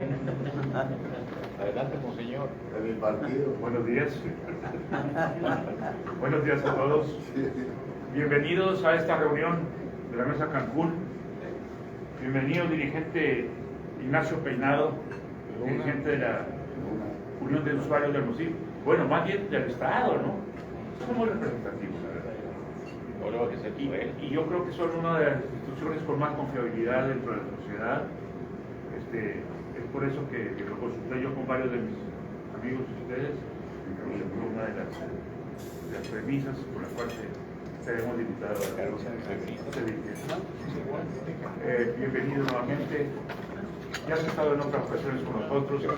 Adelante, monseñor. En el partido. Buenos días. Buenos días a todos. Bienvenidos a esta reunión de la Mesa Cancún. Bienvenido, dirigente Ignacio Peinado, dirigente de la Unión de Usuarios del MUSIP. Bueno, más bien del Estado, ¿no? Somos representativos, la verdad. Y yo creo que son una de las instituciones con más confiabilidad dentro de la sociedad. Es por eso que lo consulté yo con varios de mis amigos y ustedes, y fue una de las premisas por las cuales seremos invitados a cargo de bienvenido nuevamente. Ya has estado en otras ocasiones con nosotros. El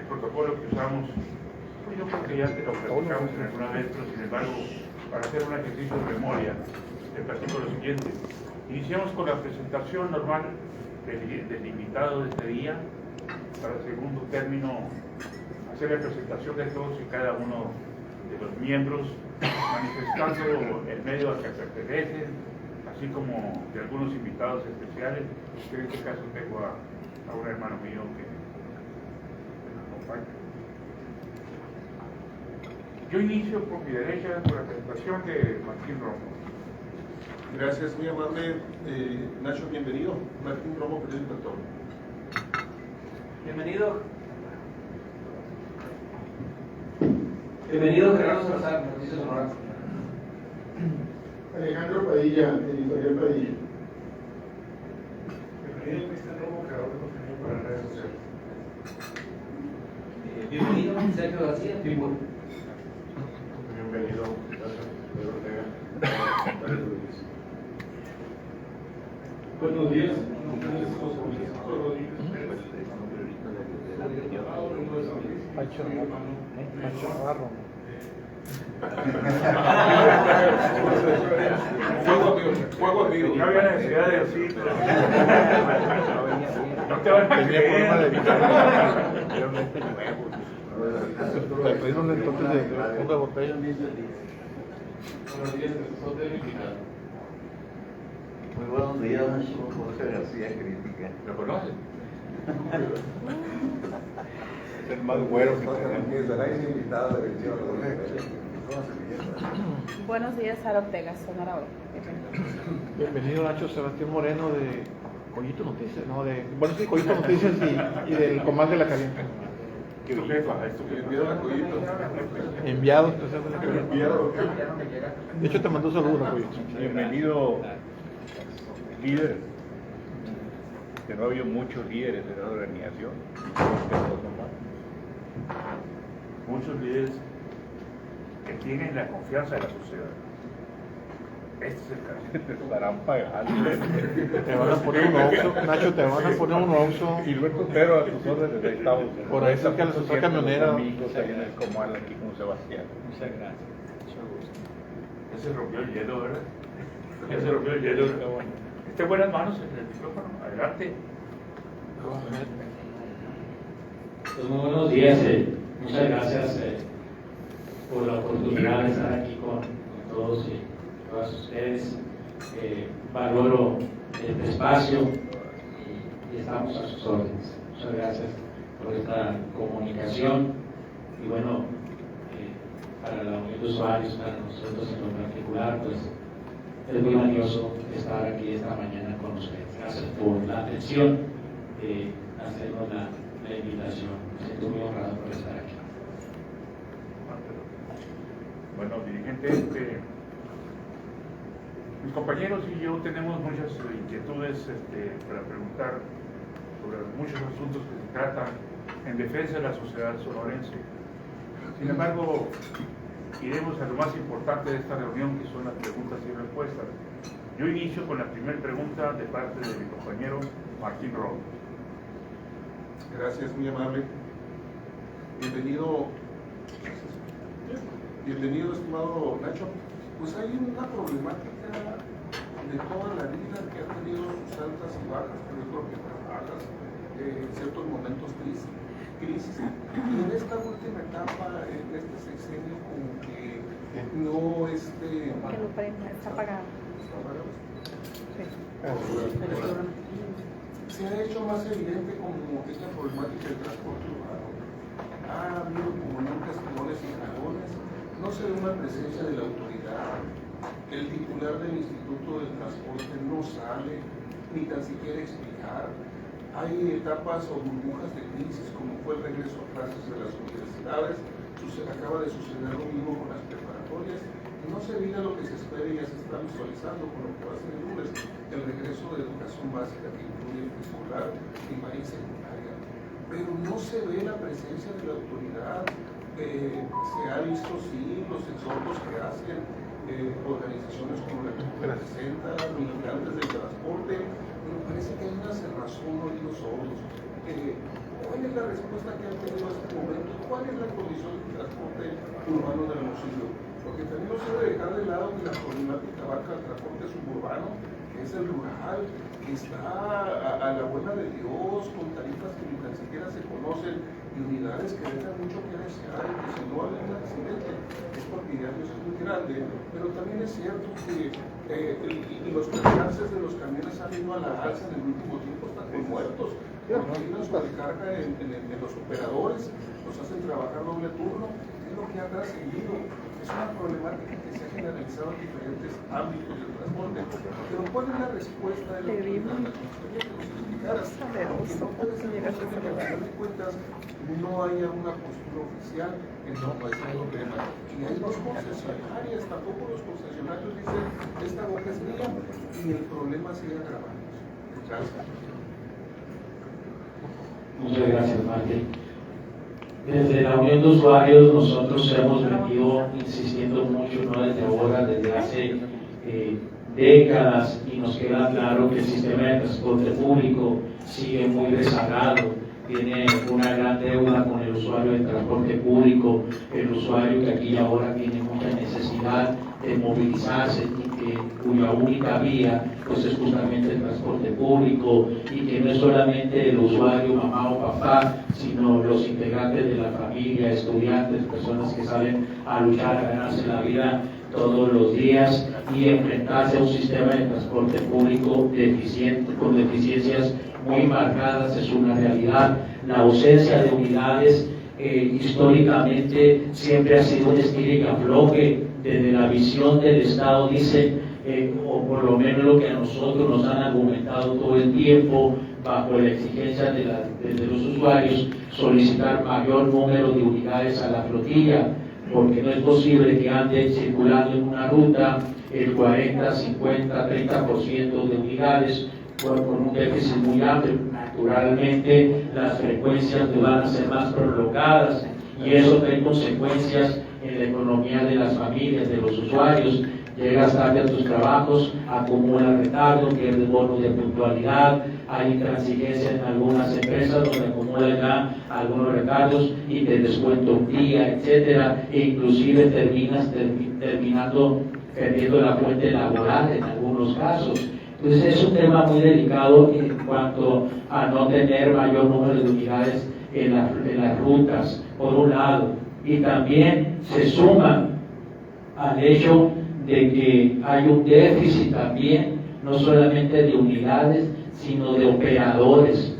protocolo que usamos, pues yo creo que ya te lo platicamos en alguna vez, pero sin embargo, para hacer un ejercicio de memoria, te platico lo siguiente. Iniciamos con la presentación normal del invitado de este día. Para el segundo término, hacer la presentación de todos y cada uno de los miembros, manifestando el medio al que pertenecen, así como de algunos invitados especiales, que en este caso tengo a un hermano mío que me acompaña. Yo inicio por mi derecha con la presentación de Martín Romo. Gracias, muy amable. Nacho, bienvenido. Martín Romo, periódico El Toro. Bienvenido. Bienvenido, Gerardo Salazar, Noticias Sonora. Alejandro Padilla, editorial Padilla. Bienvenido, Cristian Romo, creador de contenido para las redes sociales. Bienvenido, Sergio García, Tribuna. Bienvenido. Gracias, Pedro Ortega. Buenos días. Pancho Navarro. Fuego amigo. No había necesidad de decir. No te van a Tenía forma de creer. evitar realmente nuevos. Le pedimos entonces de una botella. Buenos días, Muy buenos días, José García Crítica. ¿Lo conoces? Es el más güero que tenemos. Será invitado de Buenos días, Sara Ortega, Sonora Hoy. Bienvenido, Nacho Sebastián Moreno de Collito Noticias, no, bueno, sí, Collito Noticias y del Comal de la Caliente. ¿Tu jefa? ¿Es tu jefa? Enviado a Collito. Enviado especial de la Caliente. Enviado. De hecho, te mandó saludos, Collito. Bienvenido, líder. Que no ha habido muchos líderes de la organización. Muchos líderes que tienen la confianza de la sociedad. Este es el caso. Te estarán pagando. Te van a poner un oxo, Nacho, te van a poner un oxo. Gilberto Pero a tus órdenes, ahí estamos. Por ahí cerca de la central camionera. Amigos ahí en el Comal, aquí con Sebastián. Muchas gracias. Mucho gusto. Ese rompió el hielo, ¿verdad? Ese rompió el hielo. Esté en buenas manos el micrófono. Adelante. Pues muy buenos días. Muchas gracias por la oportunidad de estar aquí con todos y todas ustedes. Valoro este espacio y estamos a sus órdenes. Muchas gracias por esta comunicación y bueno, para la Unión de Usuarios, para nosotros en lo particular, pues es muy valioso estar aquí esta mañana con ustedes. Gracias por la atención de hacernos la invitación. Me siento muy honrado por estar aquí. Bueno, dirigente, mis compañeros y yo tenemos muchas inquietudes para preguntar sobre muchos asuntos que se tratan en defensa de la sociedad sonorense. Sin embargo, iremos a lo más importante de esta reunión, que son las preguntas y respuestas. Yo inicio con la primera pregunta de parte de mi compañero Martín Romo. Gracias, muy amable. Bienvenido, estimado Nacho. Pues hay una problemática de toda la vida que ha tenido sus altas y bajas, pero yo creo que bajas, en ciertos momentos crisis. Y en esta última etapa, en este sexenio, como que no Que lo prenda, está apagado. ¿Está apagado? Sí. se ha hecho más evidente como esta problemática del transporte urbano. Ha habido como nunca estirones y jalones, no se ve una presencia de la autoridad, el titular del Instituto del Transporte no sale, ni tan siquiera explicar. Hay etapas o burbujas de crisis, como fue el regreso a clases de las universidades, acaba de suceder lo mismo con las preparatorias, y no se diga lo que se espera y ya se está visualizando con lo que va a ser el lunes, el regreso de educación básica que incluye preescolar, primaria y secundaria. Pero no se ve la presencia de la autoridad. Se ha visto sí los exhortos que hacen organizaciones como la que representa, militantes del transporte, pero parece que hay una cerrazón, oídos sordos. ¿Cuál es la respuesta que han tenido a este momento? ¿Cuál es la condición del transporte urbano de Hermosillo? Porque también no se debe dejar de lado que la problemática abarca el transporte suburbano, que es el rural, que está a la buena de Dios, con tarifas que ni tan siquiera se conocen, y unidades que dejan mucho que desear, y que si no hay un accidente es porque ya Dios es muy grande. Pero también es cierto que los percances de los camiones han ido a la alza en el último tiempo, hasta con muertos, porque hay una sobrecarga en los operadores, los hacen trabajar doble turno, es lo que ha trascendido. Es una problemática que se ha generalizado en diferentes ámbitos del transporte. Pero ¿cuál es la respuesta de la autoridad? Me gustaría que nos explicaras, porque no puede ser que al final de cuentas no haya una postura oficial en torno a este problema. Y hay dos concesionarias, tampoco los concesionarios dicen esta boca es mía y el problema sigue agravándose. Gracias. Muchas gracias, Martín. Desde la Unión de Usuarios nosotros hemos venido insistiendo mucho, no desde ahora, desde hace décadas, y nos queda claro que el sistema de transporte público sigue muy rezagado, tiene una gran deuda con el usuario del transporte público, el usuario que aquí y ahora tiene mucha necesidad de movilizarse y cuya única vía pues es justamente el transporte público, y que no es solamente el usuario, mamá o papá, sino los integrantes de la familia, estudiantes, personas que salen a luchar, a ganarse la vida todos los días y enfrentarse a un sistema de transporte público deficiente, con deficiencias muy marcadas. Es una realidad. La ausencia de unidades históricamente siempre ha sido un estilo y afloje. Desde la visión del Estado dicen, o por lo menos lo que a nosotros nos han argumentado todo el tiempo, bajo la exigencia de los usuarios, solicitar mayor número de unidades a la flotilla, porque no es posible que anden circulando en una ruta el 40, 50, 30% de unidades con un déficit muy amplio. Naturalmente las frecuencias van a ser más prolongadas y eso trae consecuencias en la economía de las familias, de los usuarios. Llegas tarde a tus trabajos, acumulas retardo, pierdes bonos de puntualidad, hay intransigencia en algunas empresas donde acumulan ya algunos retardos y te descuento un día, etcétera, e inclusive terminando perdiendo la fuente laboral en algunos casos. Entonces es un tema muy delicado en cuanto a no tener mayor número de unidades en las rutas, por un lado, y también se suma al hecho de que hay un déficit también, no solamente de unidades, sino de operadores.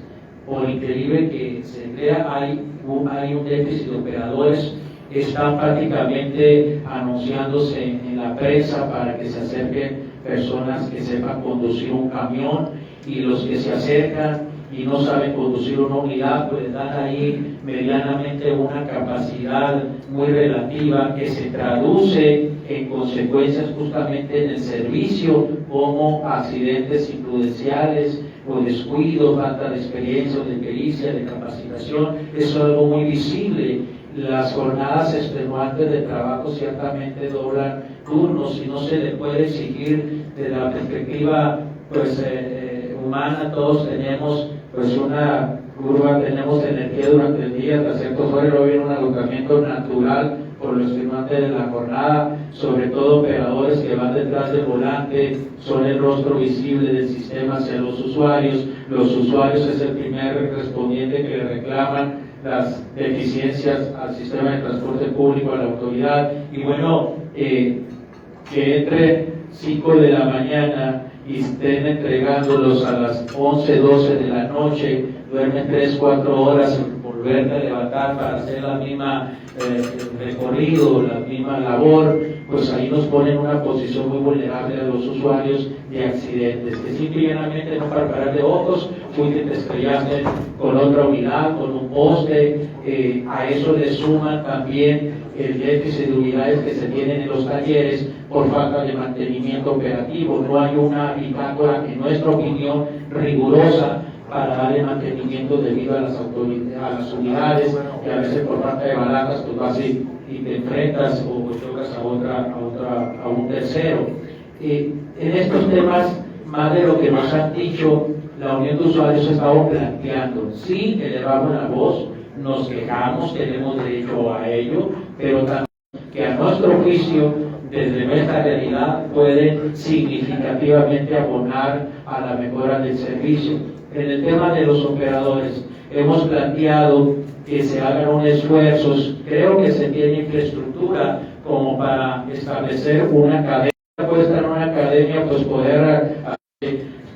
Por increíble que se crea, hay un déficit de operadores. Están prácticamente anunciándose en la prensa para que se acerquen personas que sepan conducir un camión, y los que se acercan y no saben conducir una unidad, pues dan ahí medianamente una capacidad muy relativa que se traduce en consecuencias justamente en el servicio, como accidentes imprudenciales o descuido, falta de experiencia, de pericia, de capacitación. Eso es algo muy visible. Las jornadas extenuantes de trabajo ciertamente doblan turnos y no se le puede exigir desde la perspectiva pues humana. Todos tenemos pues una curva, tenemos energía durante el día, hasta cierto fuera luego viene un agotamiento natural por los firmantes de la jornada, sobre todo operadores que van detrás del volante, son el rostro visible del sistema hacia los usuarios. Los usuarios es el primer respondiente que le reclaman las deficiencias al sistema de transporte público, a la autoridad. Y bueno, que entre 5 de la mañana y estén entregándolos a las 11, 12 de la noche, duermen 3, 4 horas y volver a levantar para hacer la misma recorrido, la misma labor, pues ahí nos pone en una posición muy vulnerable a los usuarios de accidentes, que simplemente no para parar de ojos, fuiste te estrellaste con otra unidad, con un poste, a eso le suman también el déficit de unidades que se tienen en los talleres por falta de mantenimiento operativo. No hay una bitácora, en nuestra opinión, rigurosa para darle mantenimiento debido a las unidades, que a veces por falta de balatas pues vas y te enfrentas o chocas a un tercero. En estos temas, más de lo que nos han dicho, la Unión de Usuarios ha estado planteando. Sí, elevamos la voz, nos quejamos, tenemos derecho a ello, pero también que a nuestro juicio, desde nuestra realidad, pueden significativamente abonar a la mejora del servicio. En el tema de los operadores, hemos planteado que se hagan unos esfuerzos, creo que se tiene infraestructura como para establecer una academia, puede estar en una academia, pues poder,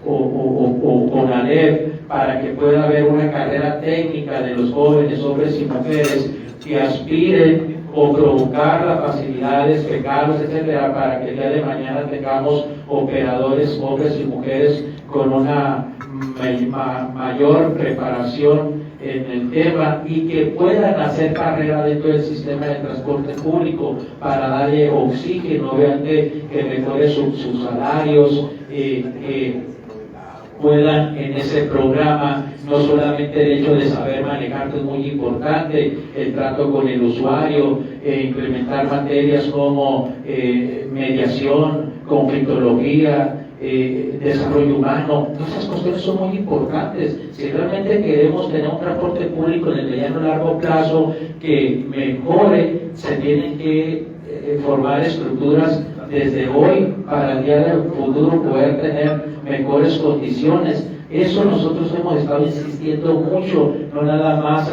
o con ALEP, para que pueda haber una carrera técnica de los jóvenes, hombres y mujeres, que aspiren o provocar las facilidades, becarios, etcétera, para que el día de mañana tengamos operadores, hombres y mujeres con una mayor preparación en el tema y que puedan hacer carrera dentro del sistema de transporte público para darle oxígeno, obviamente que mejore sus salarios, puedan en ese programa, no solamente el hecho de saber manejar, que es muy importante, el trato con el usuario, implementar materias como mediación, conflictología, desarrollo humano. Esas cuestiones son muy importantes. Si realmente queremos tener un transporte público en el mediano y largo plazo que mejore, se tienen que formar estructuras desde hoy para el día del futuro poder tener mejores condiciones. Eso nosotros hemos estado insistiendo mucho, no nada más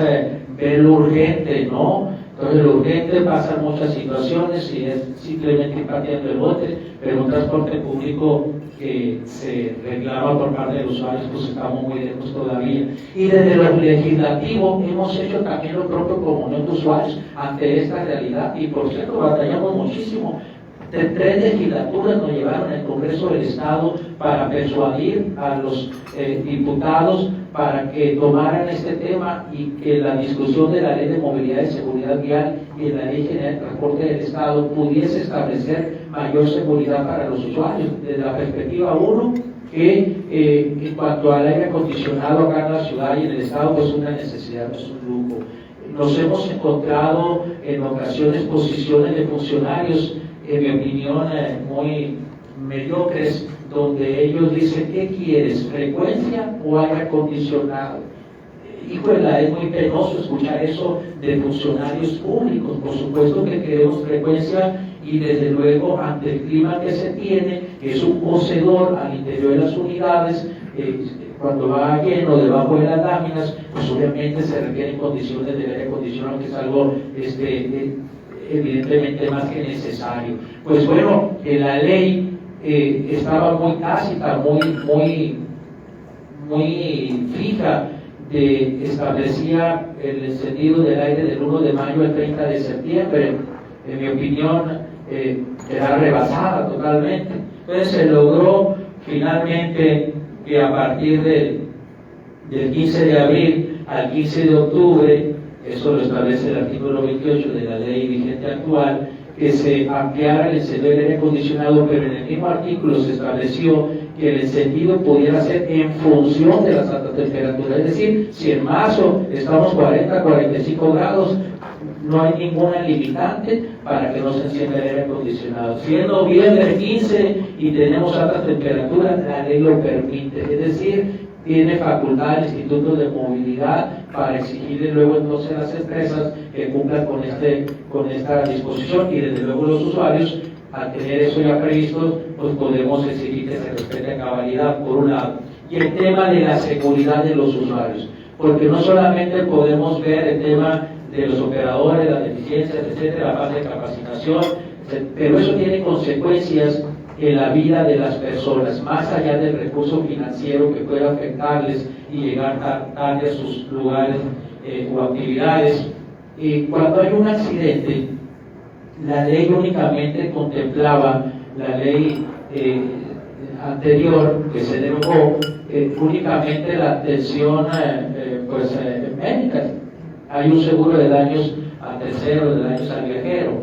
ver lo urgente, ¿no? Entonces lo urgente pasan muchas situaciones y es simplemente pateando el bote, pero un transporte público que se reclama por parte de los usuarios, pues estamos muy lejos todavía. Y desde lo legislativo hemos hecho también lo propio como Unión de Usuarios ante esta realidad, y por cierto batallamos muchísimo. 3 legislaturas nos llevaron al Congreso del Estado para persuadir a los diputados para que tomaran este tema y que la discusión de la Ley de Movilidad y Seguridad Vial y la Ley General de Transporte del Estado pudiese establecer mayor seguridad para los usuarios. Desde la perspectiva 1, que en cuanto al aire acondicionado acá en la ciudad y en el Estado, pues es una necesidad, no es un lujo. Nos hemos encontrado en ocasiones posiciones de funcionarios, en mi opinión, muy mediocres, donde ellos dicen, ¿qué quieres? ¿Frecuencia o aire acondicionado? Híjole, es muy penoso escuchar eso de funcionarios públicos. Por supuesto que queremos frecuencia y desde luego ante el clima que se tiene, que es un cocedor al interior de las unidades, cuando va lleno debajo de las láminas, pues obviamente se requieren condiciones de aire acondicionado, que es algo evidentemente más que necesario. Pues bueno, la ley estaba muy tácita, muy fija, establecía el encendido del aire del 1 de mayo al 30 de septiembre. En mi opinión, era rebasada totalmente. Entonces se logró finalmente que a partir del 15 de abril al 15 de octubre, eso lo establece el artículo 28 de la ley vigente actual, que se ampliara el encendido del aire acondicionado, pero en el mismo artículo se estableció que el encendido pudiera ser en función de las altas temperaturas. Es decir, si en marzo estamos 40, 45 grados, no hay ninguna limitante para que no se encienda el aire acondicionado. Si es noviembre 15 y tenemos altas temperaturas, la ley lo permite. Es decir, tiene facultad el Instituto de Movilidad para exigirle luego entonces a las empresas que cumplan con esta disposición, y desde luego los usuarios, al tener eso ya previsto, pues podemos exigir que se respete a cabalidad, por un lado. Y el tema de la seguridad de los usuarios, porque no solamente podemos ver el tema de los operadores, las deficiencias, etcétera, la falta de capacitación, pero eso tiene consecuencias en la vida de las personas, más allá del recurso financiero que pueda afectarles y llegar tarde a sus lugares o actividades. Cuando hay un accidente, la ley únicamente contemplaba, la ley anterior que se derogó, únicamente la atención médica. Hay un seguro de daños a tercero, de daños al viajero,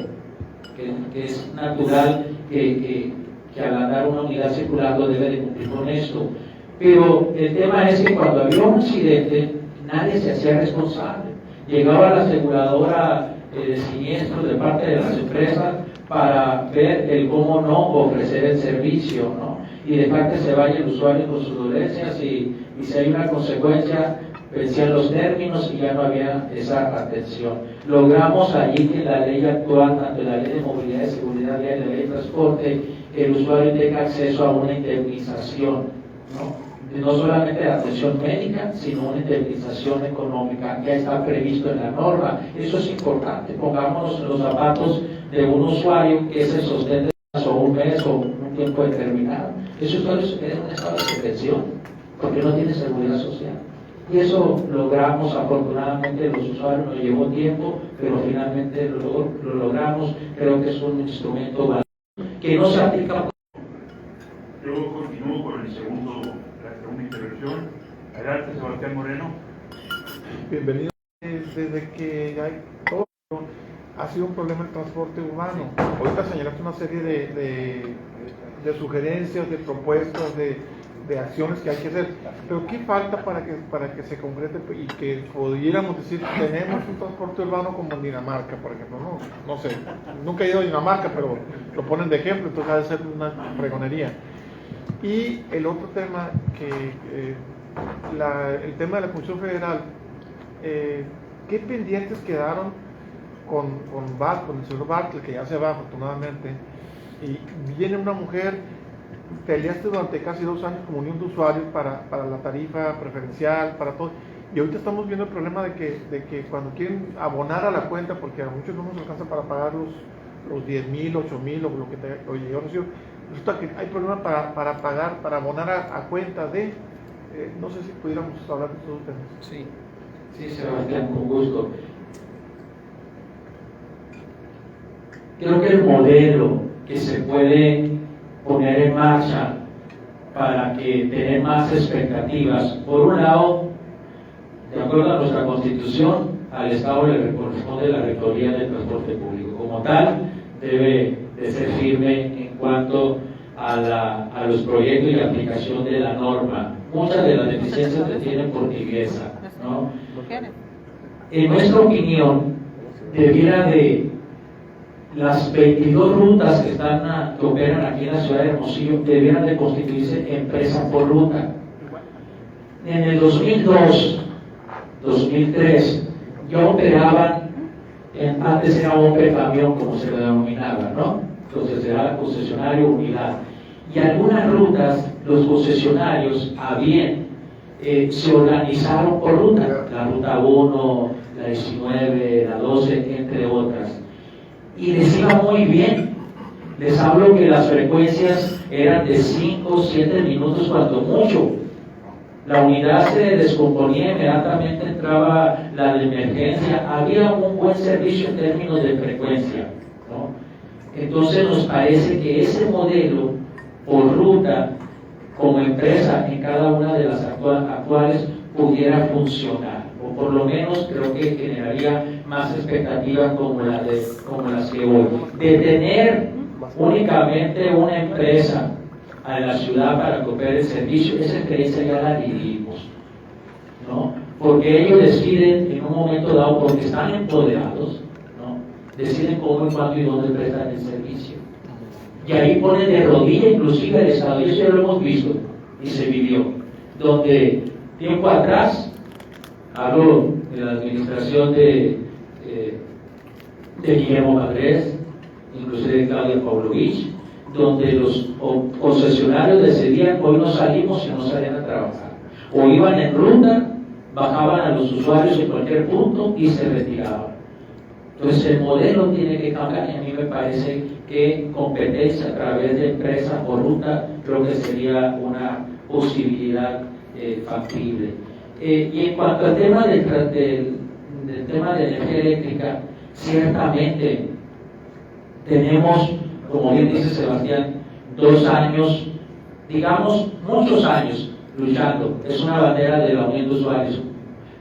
que es natural que al andar una unidad circular lo debe de cumplir con esto. Pero el tema es que cuando había un accidente, nadie se hacía responsable. Llegaba la aseguradora de siniestros de parte de las empresas para ver el cómo no ofrecer el servicio, ¿no? Y dejar que se vaya el usuario con sus dolencias y si hay una consecuencia, vencían los términos y ya no había esa atención. Logramos allí que la ley actual, tanto la ley de movilidad y seguridad vial y la ley de transporte, el usuario tenga acceso a una indemnización, no solamente de atención médica, sino una indemnización económica. Ya está previsto en la norma. Eso es importante. Pongámonos en los zapatos de un usuario que se sostén o un mes o un tiempo determinado. Ese usuario se queda en un estado de detención porque no tiene seguridad social. Y eso logramos, afortunadamente los usuarios nos llevó tiempo, pero finalmente lo logramos. Creo que es un instrumento valioso que no se aplica. Yo continúo con la segunda intervención. Adelante, Sebastián Moreno. Bienvenido. Desde que hay todo ha sido un problema el transporte urbano. Ahorita señalaste una serie de sugerencias, de propuestas, de acciones que hay que hacer. Pero ¿qué falta para que se concrete y que pudiéramos decir tenemos un transporte urbano como en Dinamarca, por ejemplo? No sé, nunca he ido a Dinamarca, pero lo ponen de ejemplo, entonces ha de ser una fregonería. Y el otro tema, el tema de la Comisión Federal, ¿qué pendientes quedaron con el señor Bartlett, que ya se va afortunadamente, y viene una mujer, peleaste durante casi 2 años como unión de usuarios para la tarifa preferencial, para todo, y ahorita estamos viendo el problema de que cuando quieren abonar a la cuenta, porque a muchos no nos alcanza para pagar los 10,000, 8,000 o lo que yo recibo, resulta que hay problema para pagar, para abonar a cuenta de, no sé si pudiéramos hablar de estos temas. Sí, Sebastián, con gusto. Creo que el modelo que se puede poner en marcha para que tener más expectativas, por un lado, de acuerdo a nuestra Constitución, al Estado le corresponde la rectoría del transporte público. Como tal, debe de ser firme en cuanto a los proyectos y aplicación de la norma. Muchas de las deficiencias se tienen por tibieza, ¿no? En nuestra opinión, debiera de las 22 rutas que operan aquí en la ciudad de Hermosillo debieran de constituirse empresa por ruta. En el 2002, 2003, ya operaban, antes era hombre camión como se lo denominaba, ¿no? Entonces era concesionario unidad. Y algunas rutas, los concesionarios se organizaron por ruta, la ruta 1, la 19, la 12, entre otras. Y les iba muy bien. Les hablo que las frecuencias eran de 5 o 7 minutos cuando mucho. La unidad se descomponía, inmediatamente entraba la de emergencia. Había un buen servicio en términos de frecuencia, ¿no? Entonces nos parece que ese modelo por ruta, como empresa en cada una de las actuales, pudiera funcionar, o por lo menos creo que generaría más expectativas como las que hoy. De tener únicamente una empresa en la ciudad para que opere el servicio, esa experiencia ya la vivimos, ¿no? Porque ellos deciden en un momento dado, porque están empoderados, ¿no? Deciden cómo, cuándo y dónde prestan el servicio. Y ahí ponen de rodilla inclusive el Estado, y eso ya lo hemos visto y se vivió, donde tiempo atrás, hablo de la administración de Guillermo Madrés, inclusive de Claudia Pavlovich, donde los concesionarios decidían hoy no salimos y no salían a trabajar, o iban en ruta, bajaban a los usuarios en cualquier punto y se retiraban. Entonces el modelo tiene que cambiar, y a mí me parece que competencia a través de empresa o ruta creo que sería una posibilidad factible. Y en cuanto al tema del tema de energía eléctrica, ciertamente tenemos, como bien dice Sebastián, 2 años, digamos muchos años luchando. Es una bandera de la unión de usuarios.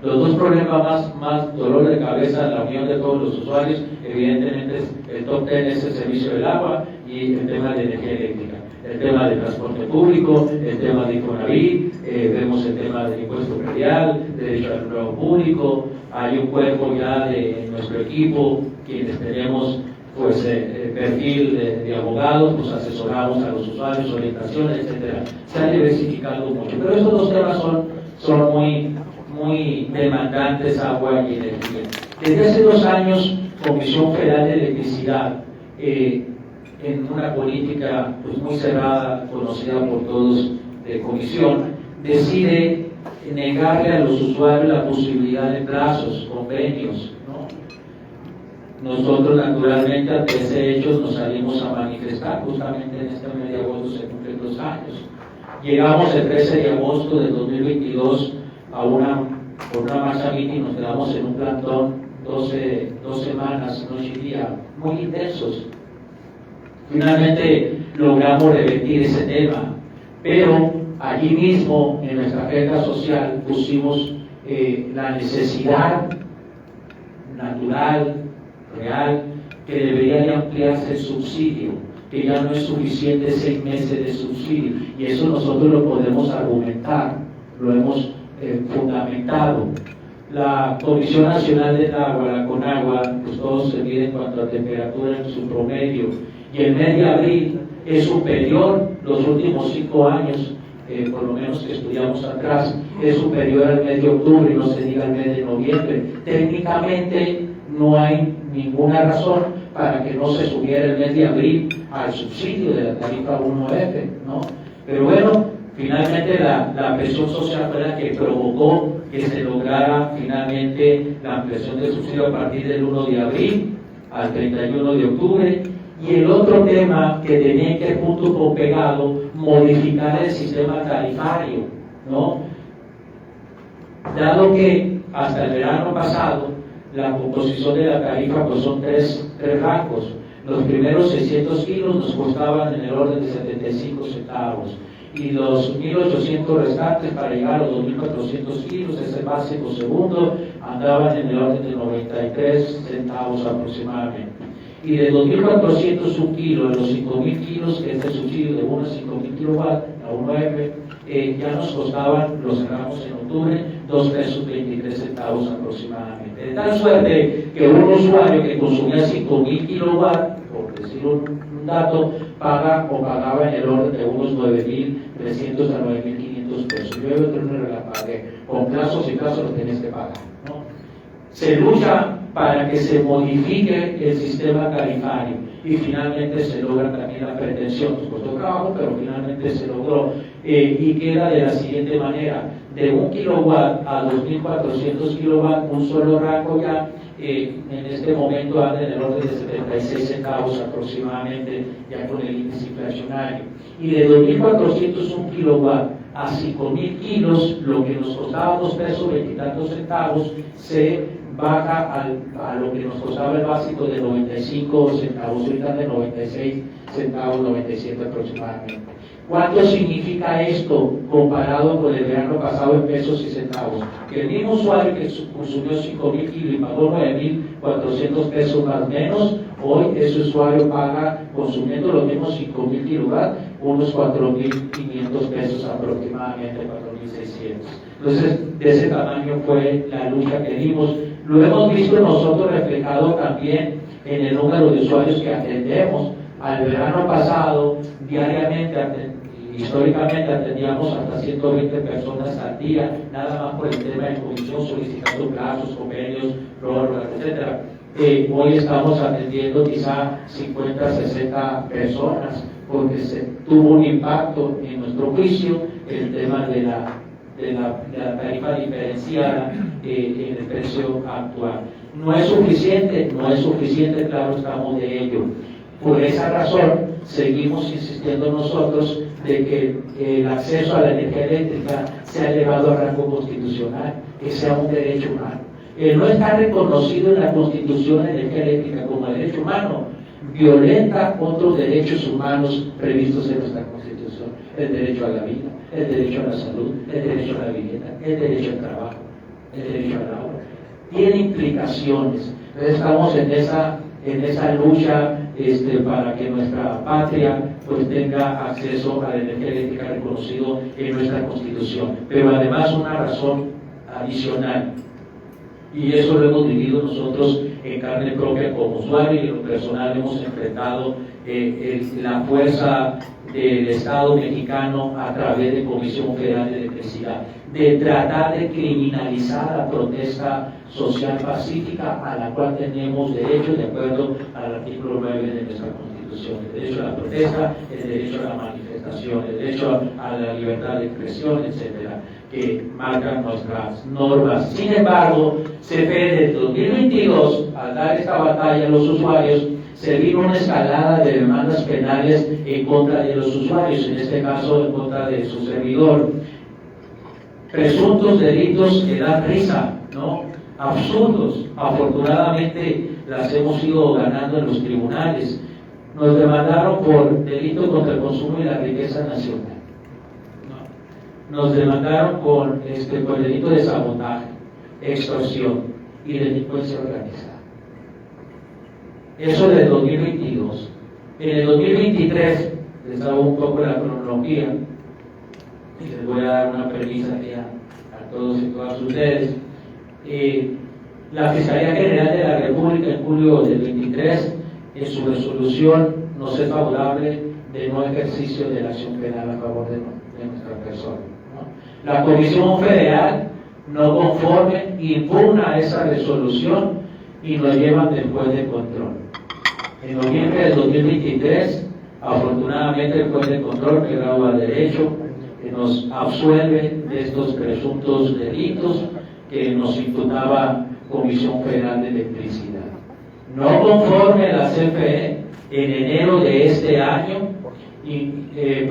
Los dos problemas más dolor de cabeza de la unión de todos los usuarios, evidentemente es el top 10 es el servicio del agua y el tema de energía eléctrica. El tema de transporte público, el tema de Infonavit, vemos el tema del impuesto predial, derecho al empleo público. Hay un cuerpo ya de nuestro equipo, quienes tenemos pues perfil de abogados, pues asesoramos a los usuarios, orientaciones, etcétera. Se ha diversificado mucho, pero estos dos temas son muy demandantes, agua y energía. Desde hace 2 años, Comisión Federal de Electricidad, en una política pues, muy cerrada, conocida por todos de comisión, decide negarle a los usuarios la posibilidad de plazos, convenios, ¿no? Nosotros naturalmente ante ese hecho nos salimos a manifestar, justamente en este mes de agosto se cumplen 2 años. Llegamos el 13 de agosto de 2022 por una marcha meeting, nos quedamos en un plantón 2 semanas, noche y día, muy intensos. Finalmente logramos revertir ese tema, pero allí mismo en nuestra agenda social pusimos la necesidad natural, real, que debería de ampliarse el subsidio, que ya no es suficiente 6 meses de subsidio, y eso nosotros lo podemos argumentar, lo hemos fundamentado. La Comisión Nacional del Agua, la CONAGUA, pues todo se mide en cuanto a temperatura en su promedio, y el mes de abril es superior, los últimos 5 años, por lo menos que estudiamos atrás, es superior al mes de octubre, no se diga al mes de noviembre. Técnicamente no hay ninguna razón para que no se subiera el mes de abril al subsidio de la tarifa 1F, ¿no? Pero bueno, finalmente la presión social fue la que provocó que se lograra finalmente la ampliación del subsidio a partir del 1 de abril al 31 de octubre. Y el otro tema que tenía que junto con pegado modificar el sistema tarifario, ¿no? Dado que hasta el verano pasado la composición de la tarifa pues son tres rangos. Los primeros 600 kilos nos costaban en el orden de 75 centavos y los 1.800 restantes para llegar a los 2.400 kilos, ese básico segundo, andaban en el orden de 93 centavos aproximadamente. Y de 2.400 un kilo a los 5.000 kilos, que es el subsidio de 1 a 5.000 kilowatts, a 1F, ya nos costaban, lo cerramos en octubre, 2 pesos 23 centavos aproximadamente. De tal suerte que un usuario que consumía 5.000 kilowatts, por decir un dato, pagaba en el orden de unos 9.300 a 9.500 pesos. Yo no la pagué, con plazos y plazos lo tenés que pagar, ¿no? Se lucha para que se modifique el sistema tarifario y finalmente se logra también la pretensión. Nos costó trabajo, pero finalmente se logró y queda de la siguiente manera: de 1 kilowatt a 2.400 kilowatts, un solo rango ya, en este momento anda en el orden de 76 centavos aproximadamente, ya con el índice inflacionario. Y de 2.401 kilowatts a 5.000 kilos, lo que nos costaba 2 pesos 20 y tantos centavos, se baja a lo que nos costaba el básico de 95 centavos, ahorita de 96 centavos, 97 aproximadamente. ¿Cuánto significa esto comparado con el verano pasado en pesos y centavos? Que el mismo usuario que consumió 5.000 kilos y pagó 9.400 pesos más o menos, hoy ese usuario paga, consumiendo los mismos 5.000 kilowatts, unos 4.500 pesos aproximadamente, 4.600. Entonces, de ese tamaño fue la lucha que dimos. Lo hemos visto nosotros reflejado también en el número de usuarios que atendemos. Al verano pasado, diariamente, históricamente atendíamos hasta 120 personas al día, nada más por el tema de comisión, solicitando plazos, convenios, prórrogas, etc. Hoy estamos atendiendo quizá 50, 60 personas, porque se tuvo un impacto en nuestro juicio el tema de la tarifa diferenciada en el precio actual. No es suficiente, claro, estamos de ello. Por esa razón, seguimos insistiendo nosotros de que el acceso a la energía eléctrica sea elevado a rango constitucional, que sea un derecho humano. No está reconocido en la Constitución la energía eléctrica como derecho humano, violenta otros derechos humanos previstos en nuestra Constitución: el derecho a la vida, el derecho a la salud, el derecho a la vivienda, el derecho al trabajo, el derecho al agua. Tiene implicaciones. Entonces estamos en esa lucha para que nuestra patria pues tenga acceso a la energía eléctrica reconocido en nuestra Constitución. Pero además una razón adicional, y eso lo hemos vivido nosotros en carne propia como usuario, y en lo personal hemos enfrentado la fuerza del Estado mexicano a través de Comisión Federal de Electricidad, de tratar de criminalizar la protesta social pacífica a la cual tenemos derecho de acuerdo al artículo 9 de nuestra Constitución: el derecho a la protesta, el derecho a la manifestación, el derecho a la libertad de expresión, etcétera, que marcan nuestras normas. Sin embargo, CFE del 2022, al dar esta batalla a los usuarios, se vino una escalada de demandas penales en contra de los usuarios, en este caso en contra de su servidor. Presuntos delitos que dan risa, ¿no? Absurdos. Afortunadamente las hemos ido ganando en los tribunales. Nos demandaron por delito contra el consumo y la riqueza nacional. Nos demandaron por el delito de sabotaje, extorsión y delincuencia organizada. Eso del 2022. En el 2023, les hago un poco la cronología y les voy a dar una premisa a todos y todas ustedes. La Fiscalía General de la República en julio del 23, en su resolución, nos es favorable de no ejercicio de la acción penal a favor de nuestra persona, ¿no? La Comisión Federal, no conforme, impugna esa resolución y nos llevan del juez de control. En noviembre del 2023, afortunadamente el juez de control, que grado al derecho, que nos absuelve de estos presuntos delitos que nos imputaba Comisión Federal de Electricidad. No conforme a la CFE, en enero de este año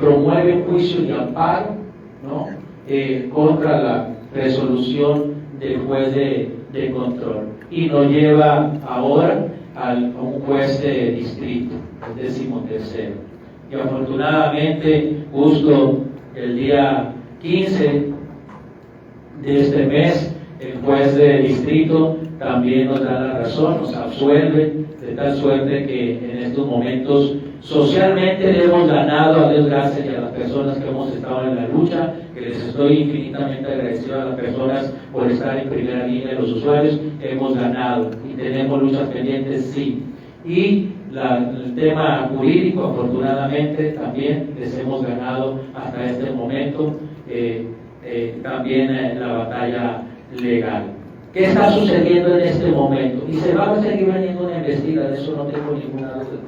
promueve un juicio de amparo, ¿no? Contra la resolución del juez de control, y nos lleva ahora a un juez de distrito, el 13º. Y afortunadamente, justo el día 15 de este mes, el juez de distrito también nos da la razón, nos absuelve, de tal suerte que en estos momentos socialmente le hemos ganado, a Dios gracias, y a las personas que hemos estado en la lucha, que les estoy infinitamente agradecido a las personas por estar en primera línea de los usuarios. Hemos ganado y tenemos luchas pendientes, sí. Y el tema jurídico, afortunadamente, también les hemos ganado hasta este momento, también la batalla legal. ¿Qué está sucediendo en este momento? Y se va a seguir vendiendo una investigación, de eso no tengo ninguna duda.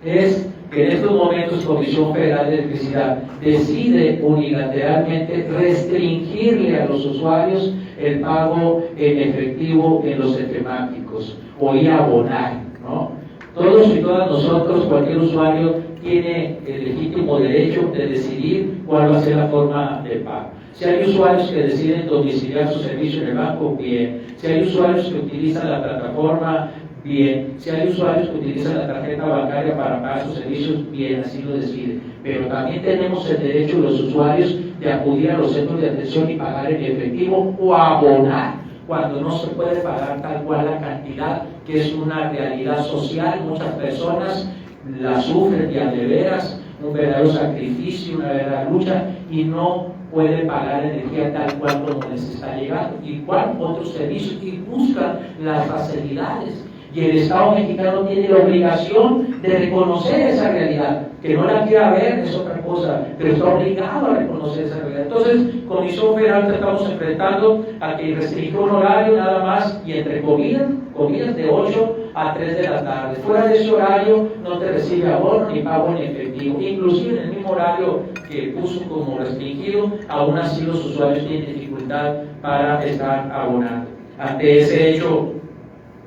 Es que en estos momentos Comisión Federal de Electricidad decide unilateralmente restringirle a los usuarios el pago en efectivo en los temáticos o ir a abonar, ¿no? Todos y todas nosotros, cualquier usuario, tiene el legítimo derecho de decidir cuál va a ser la forma de pago. Si hay usuarios que deciden domiciliar su servicio en el banco, bien. Si hay usuarios que utilizan la plataforma, bien. Si hay usuarios que utilizan la tarjeta bancaria para pagar sus servicios, bien, así lo deciden. Pero también tenemos el derecho los usuarios de acudir a los centros de atención y pagar en efectivo o abonar cuando no se puede pagar tal cual la cantidad, que es una realidad social. Muchas personas la sufren de veras, un verdadero sacrificio, una verdadera lucha, y no pueden pagar energía tal cual como les está llegando, igual otros servicios, y buscan las facilidades. Y el Estado mexicano tiene la obligación de reconocer esa realidad. Que no la quiera ver es otra cosa, pero está obligado a reconocer esa realidad. Entonces, Comisión Federal, estamos enfrentando a que restringió un horario nada más, y entre comidas de 8 a 3 de la tarde. Fuera de ese horario no te recibe abono ni pago en efectivo. Inclusive en el mismo horario que puso como restringido, aún así los usuarios tienen dificultad para estar abonando. Ante ese hecho,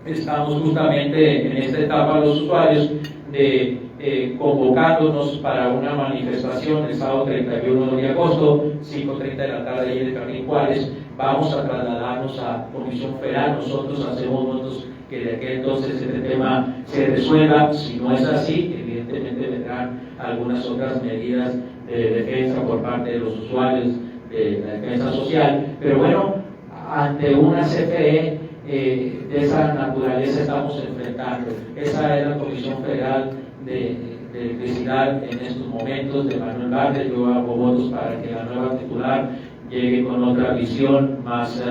estamos justamente en esta etapa los usuarios de convocándonos para una manifestación el sábado 31 de agosto, 5:30 de la tarde ahí en el Jardín Juárez. Vamos a trasladarnos a Comisión Federal. Nosotros hacemos votos que de aquel entonces este tema se resuelva. Si no es así, evidentemente vendrán algunas otras medidas de defensa por parte de los usuarios de la defensa social. Pero bueno, ante una CFE de esa naturaleza estamos enfrentando. Esa es la Comisión Federal de Electricidad en estos momentos de Manuel Bartlett. Yo hago votos para que la nueva titular llegue con otra visión más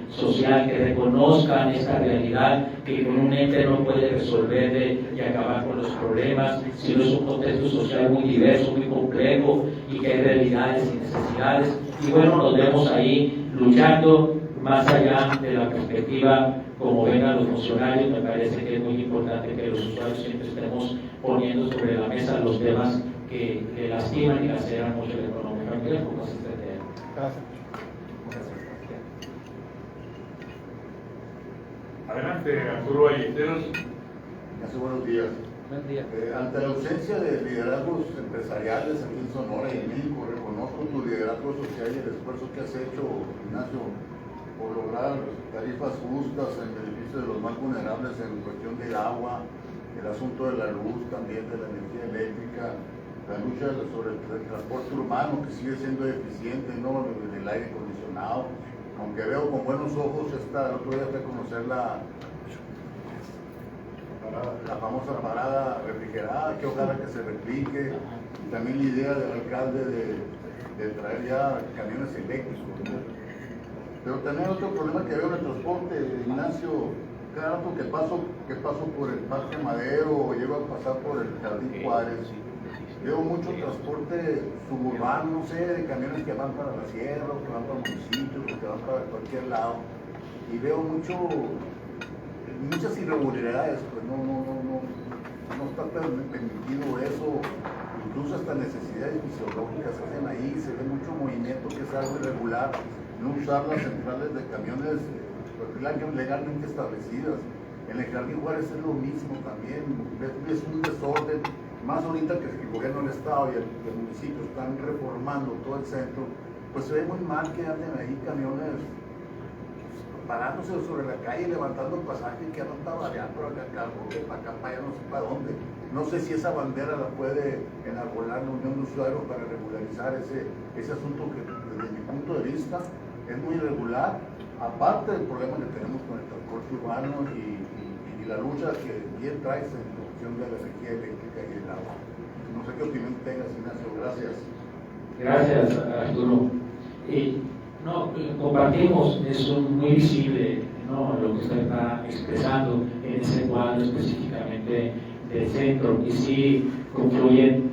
social, que reconozcan esta realidad, que con un ente no puede resolver y acabar con los problemas, sino es un contexto social muy diverso, muy complejo, y que hay realidades y necesidades. Y bueno, nos vemos ahí luchando más allá de la perspectiva como vengan los funcionarios. Me parece que es muy importante que los usuarios siempre estemos poniendo sobre la mesa los temas que lastiman y laceran mucho la economía. Gracias. Adelante, Arturo Ballesteros. Hace buenos días. Buen día. Ante la ausencia de liderazgos empresariales aquí en Sonora y en México, reconozco tu liderazgo social y el esfuerzo que has hecho, Ignacio, por lograr tarifas justas en beneficio de los más vulnerables en cuestión del agua, el asunto de la luz, también de la energía eléctrica, la lucha sobre el transporte urbano, que sigue siendo deficiente, ¿no? El aire acondicionado, aunque veo con buenos ojos el otro día fui a conocer la famosa parada refrigerada, que ojalá que se replique, y también la idea del alcalde de traer ya camiones eléctricos, ¿no? Pero también otro problema que veo en el transporte, Ignacio, cada rato que paso por el Parque Madero o llego a pasar por el Jardín Juárez, veo mucho transporte suburbano, no sé, de camiones que van para la sierra, o que van para municipios, o que van para cualquier lado, y veo muchas irregularidades, pues no está permitido eso, incluso hasta necesidades fisiológicas se hacen ahí, se ve mucho movimiento que es algo irregular, no usar las centrales de camiones legalmente establecidas. En el Jardín Juárez es lo mismo también, es un desorden, más ahorita que el gobierno del estado y el municipio están reformando todo el centro, pues se ve muy mal que anden ahí camiones parándose sobre la calle, levantando pasaje que ya no está variando para acá, para allá, no sé para dónde. No sé si esa bandera la puede enarbolar la Unión de Usuarios para regularizar ese asunto que desde mi punto de vista es muy irregular, aparte del problema que tenemos con el transporte urbano y la lucha que bien traes en la cuestión de la energía eléctrica y el agua. No sé qué opinión tengas, Ignacio. Gracias. Gracias, Arturo. No, compartimos, es muy visible, ¿no?, lo que usted está expresando en ese cuadro específicamente del centro, y sí confluyen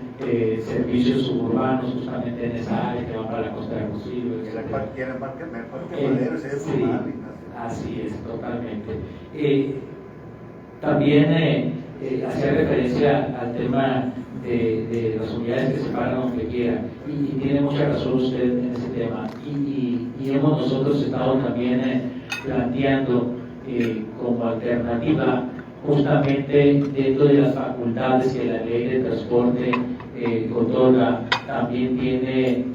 servicios suburbanos justamente en esa área que van para la costa de Hermosillo. Sí, así es, totalmente. También hacía referencia al tema de las unidades que se paran donde quiera, y tiene mucha razón usted en ese tema, y hemos nosotros estado también planteando como alternativa justamente dentro de las facultades que la ley de transporte otorga, también tiene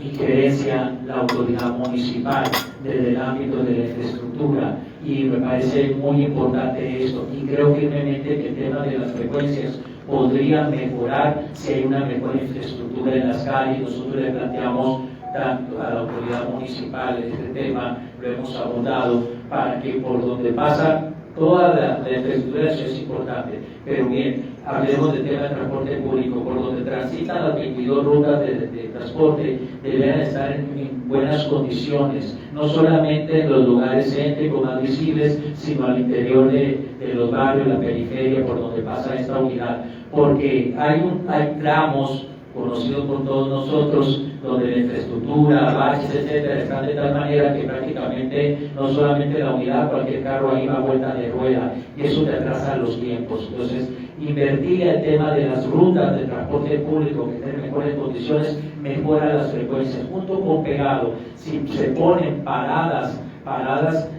injerencia la autoridad municipal desde el ámbito de la infraestructura, y me parece muy importante esto, y creo firmemente que el tema de las frecuencias podría mejorar si hay una mejor infraestructura en las calles. Nosotros le planteamos tanto a la autoridad municipal este tema, lo hemos abordado para que por donde pasa toda la infraestructura es importante, pero bien, hablemos del tema de transporte público, por donde transitan las 22 rutas de transporte deben estar en buenas condiciones, no solamente en los lugares céntricos más visibles, sino al interior de los barrios, la periferia, por donde pasa esta unidad, porque hay tramos conocidos por todos nosotros, donde la infraestructura, baches, etcétera, están de tal manera que prácticamente no solamente la unidad, cualquier carro ahí va a vuelta de rueda, y eso te atrasa los tiempos. Entonces, invertir el tema de las rutas de transporte público que estén en mejores condiciones mejora las frecuencias, junto con pegado. Si se ponen paradas paradas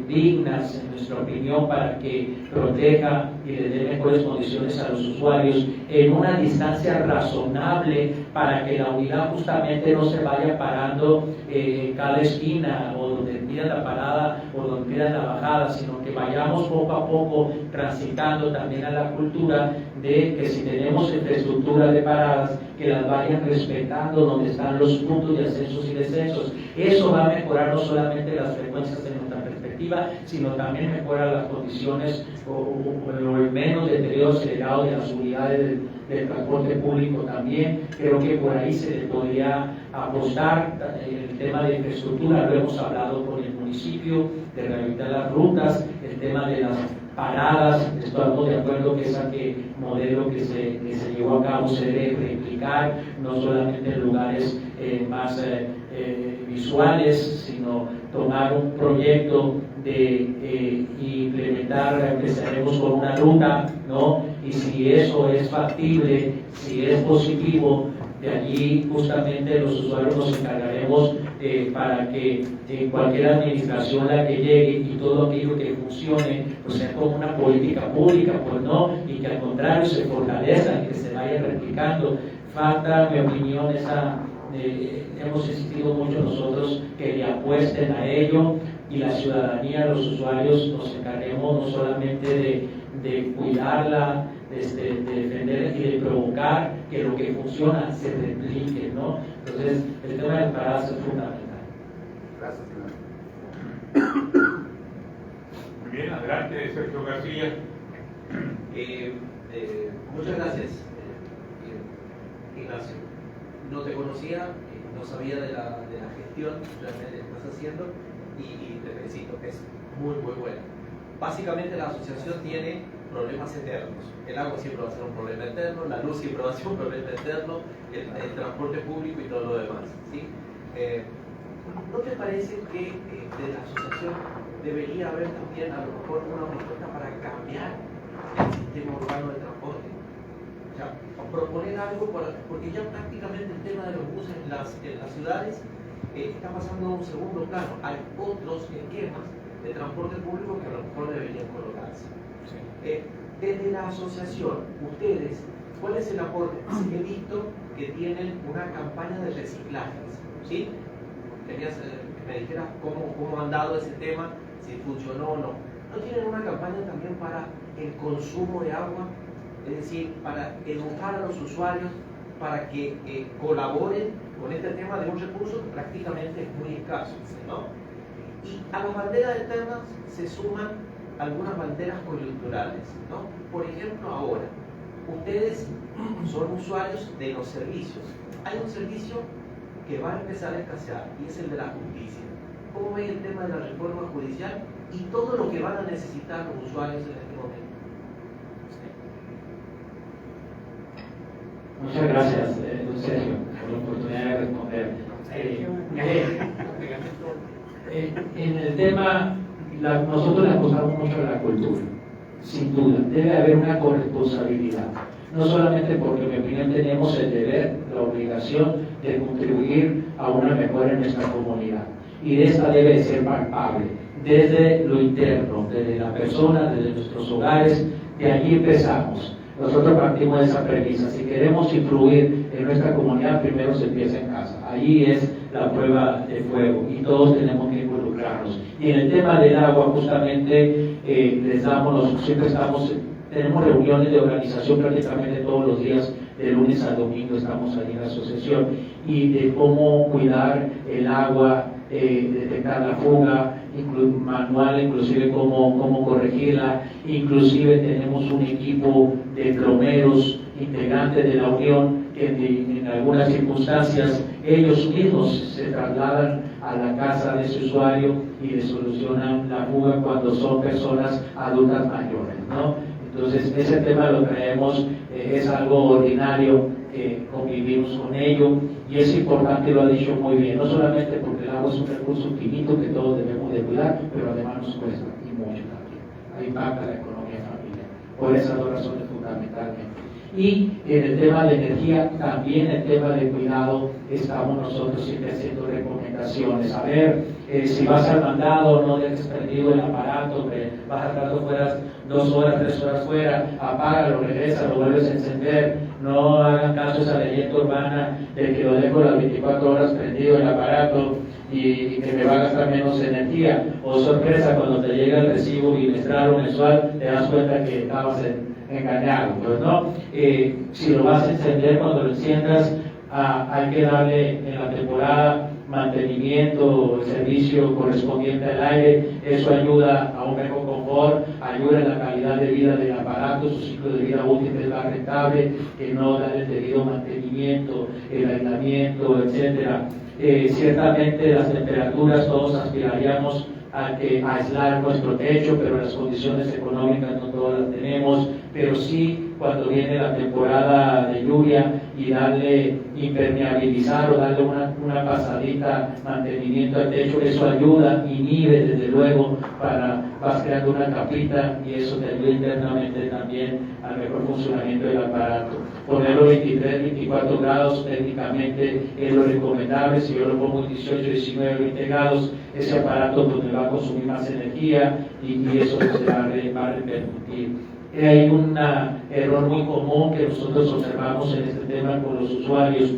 dignas, en nuestra opinión, para que proteja y le dé mejores condiciones a los usuarios en una distancia razonable, para que la unidad justamente no se vaya parando en cada esquina o donde pidan la parada o donde pidan la bajada, sino que vayamos poco a poco transitando también a la cultura de que si tenemos infraestructura de paradas, que las vayan respetando donde están los puntos de ascensos y descensos. Eso va a mejorar no solamente las frecuencias de nuestra perspectiva, sino también mejorar las condiciones o el menos deterioro acelerado de las unidades del transporte público también. Creo que por ahí se le podría apostar el tema de infraestructura. Lo hemos hablado con el municipio, de rehabilitar las rutas, el tema de las paradas. Estamos de acuerdo que ese modelo que se llevó a cabo se debe replicar, no solamente en lugares más visuales, sino tomar un proyecto de implementar, empezaremos con una ruta, ¿no? Y si eso es factible, si es positivo, de allí justamente los usuarios nos encargaremos para que cualquier administración la que llegue y todo aquello que funcione, pues sea como una política pública, pues no, y que al contrario se fortalezca y que se vaya replicando. Falta, en mi opinión, hemos insistido mucho nosotros que le apuesten a ello, y la ciudadanía, los usuarios, nos encarguemos no solamente de cuidarla, de defender y de provocar que lo que funciona se replique, ¿no? Entonces, el tema de las paradas es fundamental. Gracias, Muy bien, adelante, Sergio García. Muchas gracias, Ignacio. No te conocía, no sabía de la gestión realmente que estás haciendo y te felicito, que es muy buena. Básicamente la asociación tiene problemas eternos. El agua siempre va a ser un problema eterno, la luz siempre va a ser un problema eterno, el transporte público y todo lo demás, ¿sí? ¿No te parece que de la asociación debería haber también a lo mejor una propuesta para cambiar el sistema urbano de transporte? O sea, proponer algo, porque ya prácticamente el tema de los buses en las ciudades está pasando a un segundo plano. Hay otros esquemas de transporte público que a lo mejor deberían colocarse. Desde la asociación, ustedes, ¿cuál es el aporte? He visto que tienen una campaña de reciclajes, ¿sí? Querías que me dijeras cómo han dado ese tema, si funcionó o no. ¿No tienen una campaña también para el consumo de agua? Es decir, para educar a los usuarios para que colaboren con este tema de un recurso que prácticamente es muy escaso, ¿no? Y a las banderas eternas se suman algunas banderas coyunturales, ¿no? Por ejemplo, ahora, ustedes son usuarios de los servicios. Hay un servicio que va a empezar a escasear y es el de la justicia. ¿Cómo ven el tema de la reforma judicial y todo lo que van a necesitar los usuarios en este momento? Muchas gracias, don Sergio, por la oportunidad de responder. En el tema, nosotros le apostamos mucho a la cultura, sin duda. Debe haber una corresponsabilidad, no solamente porque, en mi opinión, tenemos el deber, la obligación de contribuir a una mejora en nuestra comunidad. Y de esta debe ser palpable, desde lo interno, desde la persona, desde nuestros hogares. De allí empezamos. Nosotros partimos de esa premisa. Si queremos influir en nuestra comunidad, primero se empieza en casa. Allí es la prueba de fuego y todos tenemos que involucrarnos. Y en el tema del agua, justamente tenemos reuniones de organización prácticamente todos los días, de lunes a domingo estamos ahí en la asociación, y de cómo cuidar el agua, detectar la fuga, manual, inclusive cómo corregirla. Inclusive tenemos un equipo de plomeros integrantes de la Unión que en algunas circunstancias ellos mismos se trasladan a la casa de ese usuario y le solucionan la fuga cuando son personas adultas mayores, ¿no? Entonces ese tema lo traemos, es algo ordinario, convivimos con ello, y es importante, lo ha dicho muy bien, no solamente porque el agua es un recurso finito que todos debemos de cuidar, pero además nos cuesta y mucho también, impacta la economía familiar. por esas dos razones fundamentalmente. Y en el tema de energía, también el tema de cuidado, estamos nosotros siempre haciendo recomendaciones. A ver, si vas al mandado, no dejes prendido el aparato, vas al rato fuera 2 horas, 3 horas fuera, apágalo, regresa, lo vuelves a encender. No hagan caso a esa leyenda urbana de que lo dejo las 24 horas prendido el aparato y que me va a gastar menos energía. O sorpresa, cuando te llega el recibo bimestral o mensual, te das cuenta que estabas engañado. Pues no, si lo vas a encender, cuando lo enciendas, hay que darle en la temporada mantenimiento, el servicio correspondiente al aire. Eso ayuda a un mejor confort, ayuda en la calidad de vida del aparato, su ciclo de vida útil es más rentable, que no dar el debido mantenimiento, el aislamiento, etcétera. Ciertamente las temperaturas, todos aspiraríamos a aislar nuestro techo, pero las condiciones económicas no todas las tenemos, pero sí cuando viene la temporada de lluvia y darle impermeabilizar o darle una pasadita, mantenimiento al techo, eso ayuda, inhibe desde luego, vas creando una capita y eso te ayuda internamente también al mejor funcionamiento del aparato. Ponerlo 23, 24 grados técnicamente es lo recomendable. Si yo lo pongo 18, 19, 20 grados, ese aparato pues me va a consumir más energía y eso se va a repercutir. Hay un error muy común que nosotros observamos en este tema con los usuarios.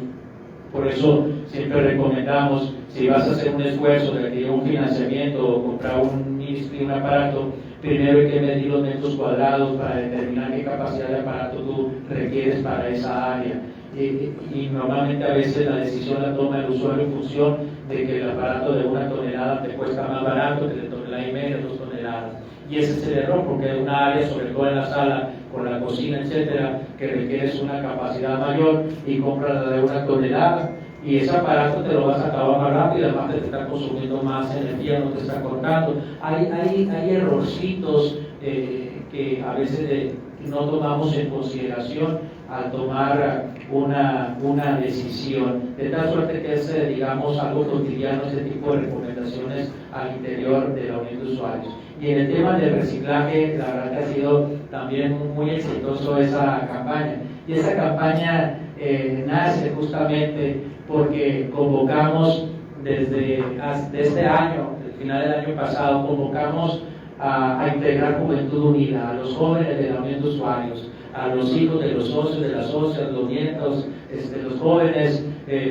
Por eso siempre recomendamos, si vas a hacer un esfuerzo de adquirir un financiamiento o comprar un aparato, primero hay que medir los metros cuadrados para determinar qué capacidad de aparato tú requieres para esa área. Y normalmente a veces la decisión la toma el usuario en función de que el aparato de 1 tonelada te cuesta más barato que de 1,5 toneladas, 2 toneladas. Y ese es el error, porque es una área, sobre todo en la sala, con la cocina, etcétera, que requieres una capacidad mayor y compras la de 1 tonelada. Y ese aparato te lo vas a acabar más rápido, además te está consumiendo más energía, no te está cortando. Hay errorcitos que a veces no tomamos en consideración al tomar una decisión, de tal suerte que es, digamos, algo cotidiano este tipo de recomendaciones al interior de la Unión de Usuarios. Y en el tema del reciclaje, la verdad que ha sido también muy exitoso esa campaña. Y esa campaña nace justamente porque convocamos desde este año, el final del año pasado, convocamos a integrar Juventud Unida, a los jóvenes de la Unión de Usuarios, a los hijos de los socios, de las socias, los nietos, los jóvenes,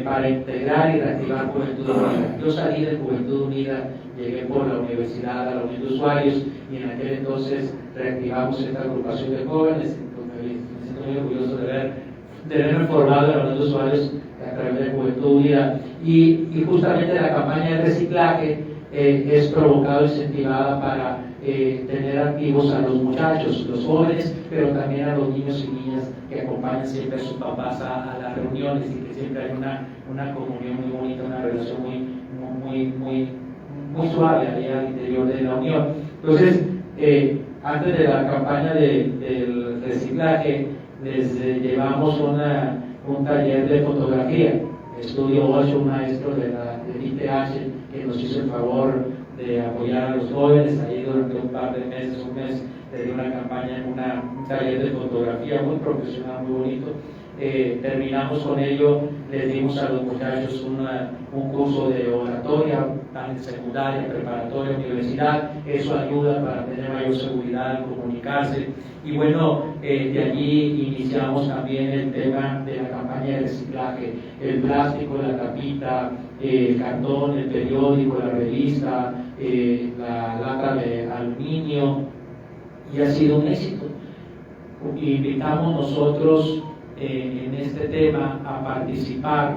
para integrar y reactivar Juventud Unida. Yo salí de Juventud Unida, llegué por la universidad a la Unión de Usuarios y en aquel entonces reactivamos esta agrupación de jóvenes. Me siento muy orgulloso de haberme formado en la Unión de Usuarios a través de Juventud Unida. Y justamente la campaña de reciclaje es provocada, incentivada para tener activos a los muchachos, los jóvenes, pero también a los niños y niñas que acompañan siempre a sus papás a las reuniones y que siempre hay una comunión muy bonita, una relación muy suave ahí al interior de la unión. Entonces, antes de la campaña del reciclaje, les llevamos un taller de fotografía. Estudio 8, un maestro del ITH, que nos hizo el favor de apoyar a los jóvenes. Ahí durante un par de meses, un mes, le dio una campaña, un taller de fotografía muy profesional, muy bonito. Terminamos con ello, les dimos a los muchachos un curso de oratoria, tanto en secundaria, preparatoria, universidad. Eso ayuda para tener mayor seguridad al comunicarse. Y bueno, de allí iniciamos también el tema de la campaña de reciclaje, el plástico, la tapita, el cartón, el periódico, la revista, la lata de aluminio, y ha sido un éxito. Invitamos nosotros en este tema a participar,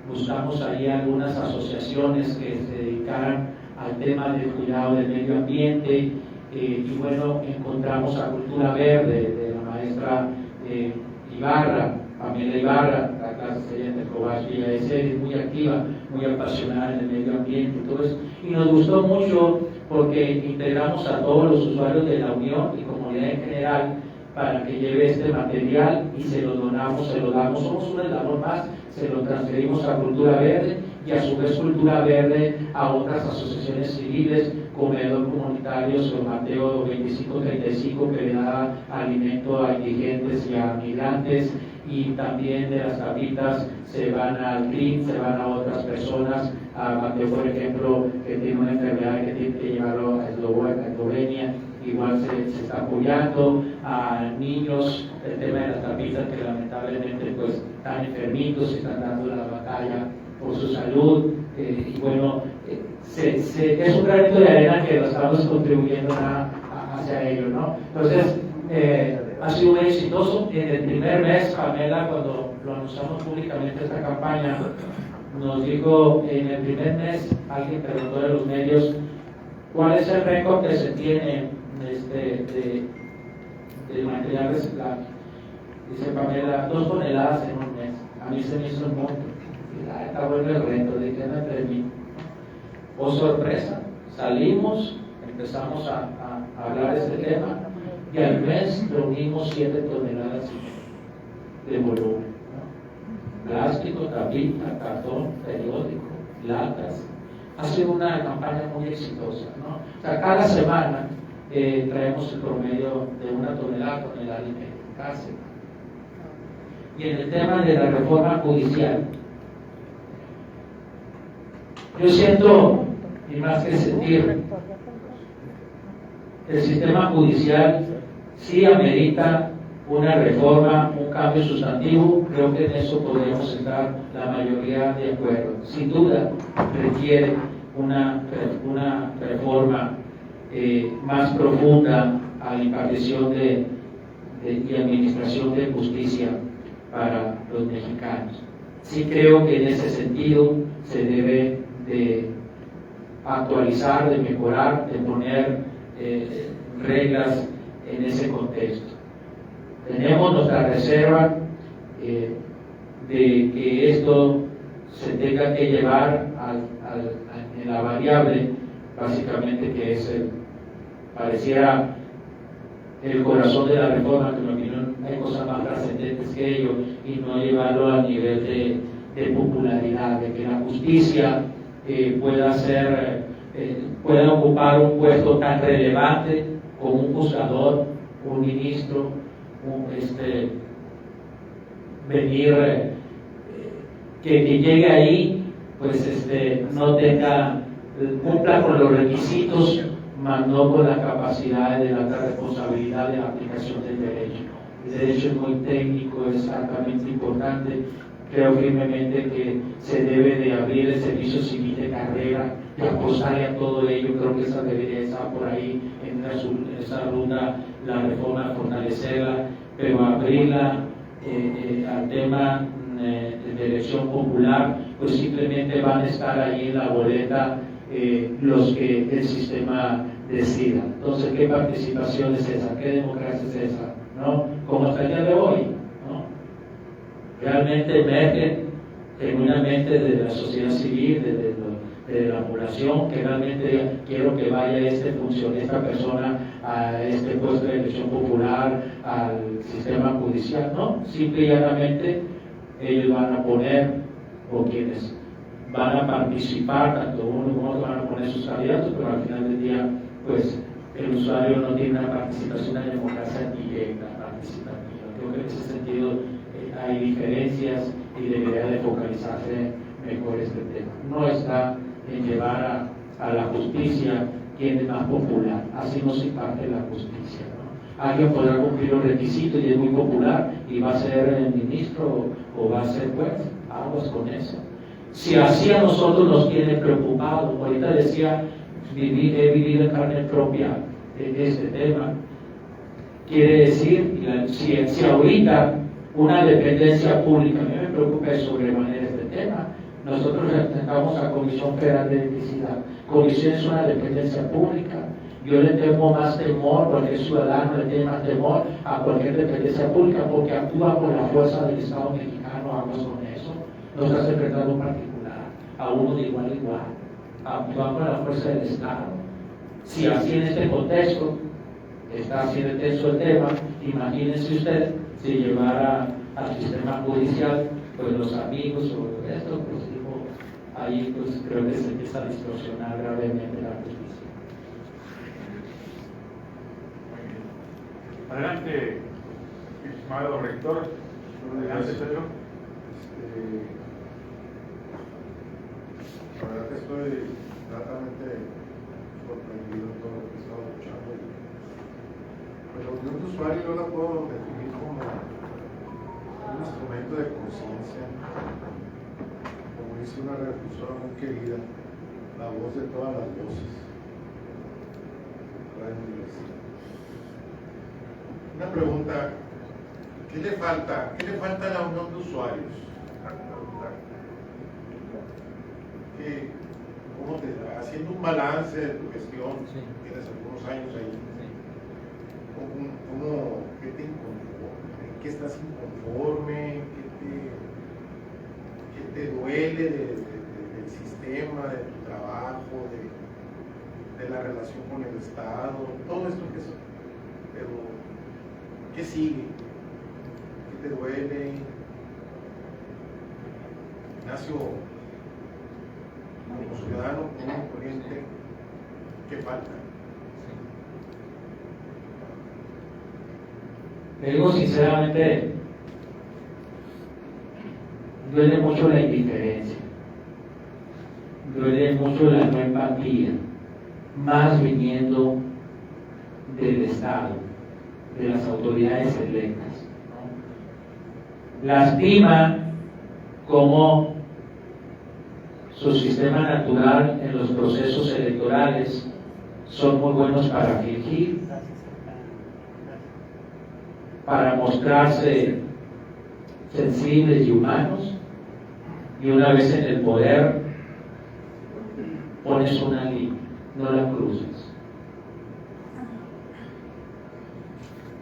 buscamos ahí algunas asociaciones que se dedicaran al tema del cuidado del medio ambiente, y bueno, encontramos a Cultura Verde de la maestra Ibarra, Pamela Ibarra, la clase de Cobach Villa de Ceres, muy activa, muy apasionada en el medio ambiente y todo eso. Y nos gustó mucho porque integramos a todos los usuarios de la Unión y comunidad en general para que lleve este material y se lo donamos, se lo damos, somos un eslabón más, se lo transferimos a Cultura Verde y a su vez Cultura Verde a otras asociaciones civiles comedor comunitario sobre Mateo 25-35 que le da alimento a indigentes y a migrantes, y también de las tapitas se van al CRIM, se van a otras personas. A Mateo, por ejemplo, que tiene una enfermedad que tiene que llevarlo a Eslovenia, igual se está apoyando a niños, el tema de las tapitas que lamentablemente pues están enfermitos, están dando la batalla por su salud, y bueno, es un granito de arena que lo estamos contribuyendo hacia ello, ¿no? Entonces, ha sido muy exitoso. En el primer mes, Pamela, cuando lo anunciamos públicamente esta campaña, nos dijo, en el primer mes, alguien preguntó de los medios, ¿cuál es el récord que se tiene de material reciclado? Dice Pamela, 2 toneladas en un mes. A mí se me hizo un monto. Está bueno el reto, ¿de qué me permite? Oh sorpresa, salimos, empezamos a hablar de este tema, y al mes reunimos 7 toneladas de volumen, ¿no? Plástico, tapita, cartón, periódico, latas. Ha sido una campaña muy exitosa, ¿no? O sea, cada semana traemos el promedio de 1 tonelada y media, casi. Y en el tema de la reforma judicial, yo siento, y más que sentir, el sistema judicial sí amerita una reforma, un cambio sustantivo. Creo que en eso podríamos estar la mayoría de acuerdo. Sin duda requiere una reforma más profunda a la impartición y administración de justicia para los mexicanos. Sí creo que en ese sentido se debe de actualizar, de mejorar, de poner reglas en ese contexto. Tenemos nuestra reserva de que esto se tenga que llevar en la variable, básicamente, que es pareciera el corazón de la reforma, que en mi opinión hay cosas más trascendentes que ello, y no llevarlo al nivel de popularidad, de que la justicia pueda ocupar un puesto tan relevante como un juzgador, un ministro, que llegue ahí, pues no cumpla con los requisitos, mas no con la capacidad de la responsabilidad de la aplicación del derecho. El derecho es muy técnico, es altamente importante. Creo firmemente que se debe de abrir el servicio civil de carrera y apostarle a todo ello. Creo que esa debería estar por ahí en esa ruta, la reforma, fortalecerla, pero abrirla al tema de elección popular, pues simplemente van a estar ahí en la boleta los que el sistema decida. Entonces, ¿qué participación es esa? ¿Qué democracia es esa? ¿No? Como hasta el día de hoy, ¿no? Realmente emergen genuinamente desde la sociedad civil, desde la población, que realmente quiero que vaya esta persona a este puesto de elección popular, al sistema judicial, ¿no? Simple y llanamente ellos van a poner, o quienes van a participar, tanto uno como otro van a poner sus candidatos, pero al final del día, pues el usuario no tiene una participación en democracia directa, participativa. Creo que en ese sentido hay diferencias y debería de focalizarse mejor este tema. No está en llevar a la justicia quien es más popular, así no se imparte la justicia, ¿no? Alguien podrá cumplir los requisitos y es muy popular y va a ser ministro o va a ser juez, aguas con eso. Si así a nosotros nos tiene preocupados, ahorita decía, he vivido en carne propia este tema, quiere decir, si ahorita una dependencia pública, a mí me preocupa de sobremanera este tema. Nosotros representamos a Comisión Federal de Electricidad. Comisión es una dependencia pública. Yo le tengo más temor, cualquier ciudadano le tiene más temor a cualquier dependencia pública, porque actúa con la fuerza del Estado mexicano, vamos con eso. No está secretario particular, a uno de igual a igual. Actúa con la fuerza del Estado. Si así en este contexto está así de tenso el tema, imagínense usted si llevara al sistema judicial, pues los amigos o esto, pues digo, ahí pues creo que se empieza a distorsionar gravemente la justicia. Adelante, estimado rector. Adelante, Pedro. La verdad que estoy gratamente sorprendido de todo lo que he estado escuchando. Pues la unión de usuarios yo la puedo definir como un instrumento de conciencia, como dice una redifusora muy querida, la voz de todas las voces. Una pregunta, ¿qué le falta? ¿Qué le falta a la unión de usuarios? ¿Cómo haciendo un balance de tu gestión, tienes algunos años ahí, ¿qué te inconforme? ¿En qué estás inconforme? ¿Qué te duele del sistema, de tu trabajo, de la relación con el Estado? Todo esto que es, pero ¿qué sigue? ¿Qué te duele? Ignacio, como ciudadano común y corriente, ¿qué falta? Te digo sinceramente, duele mucho la indiferencia, duele mucho la no empatía, más viniendo del Estado, de las autoridades electas, ¿no? Lastima cómo su sistema natural en los procesos electorales son muy buenos para fingir, para mostrarse sensibles y humanos, y una vez en el poder pones una línea, no la cruces.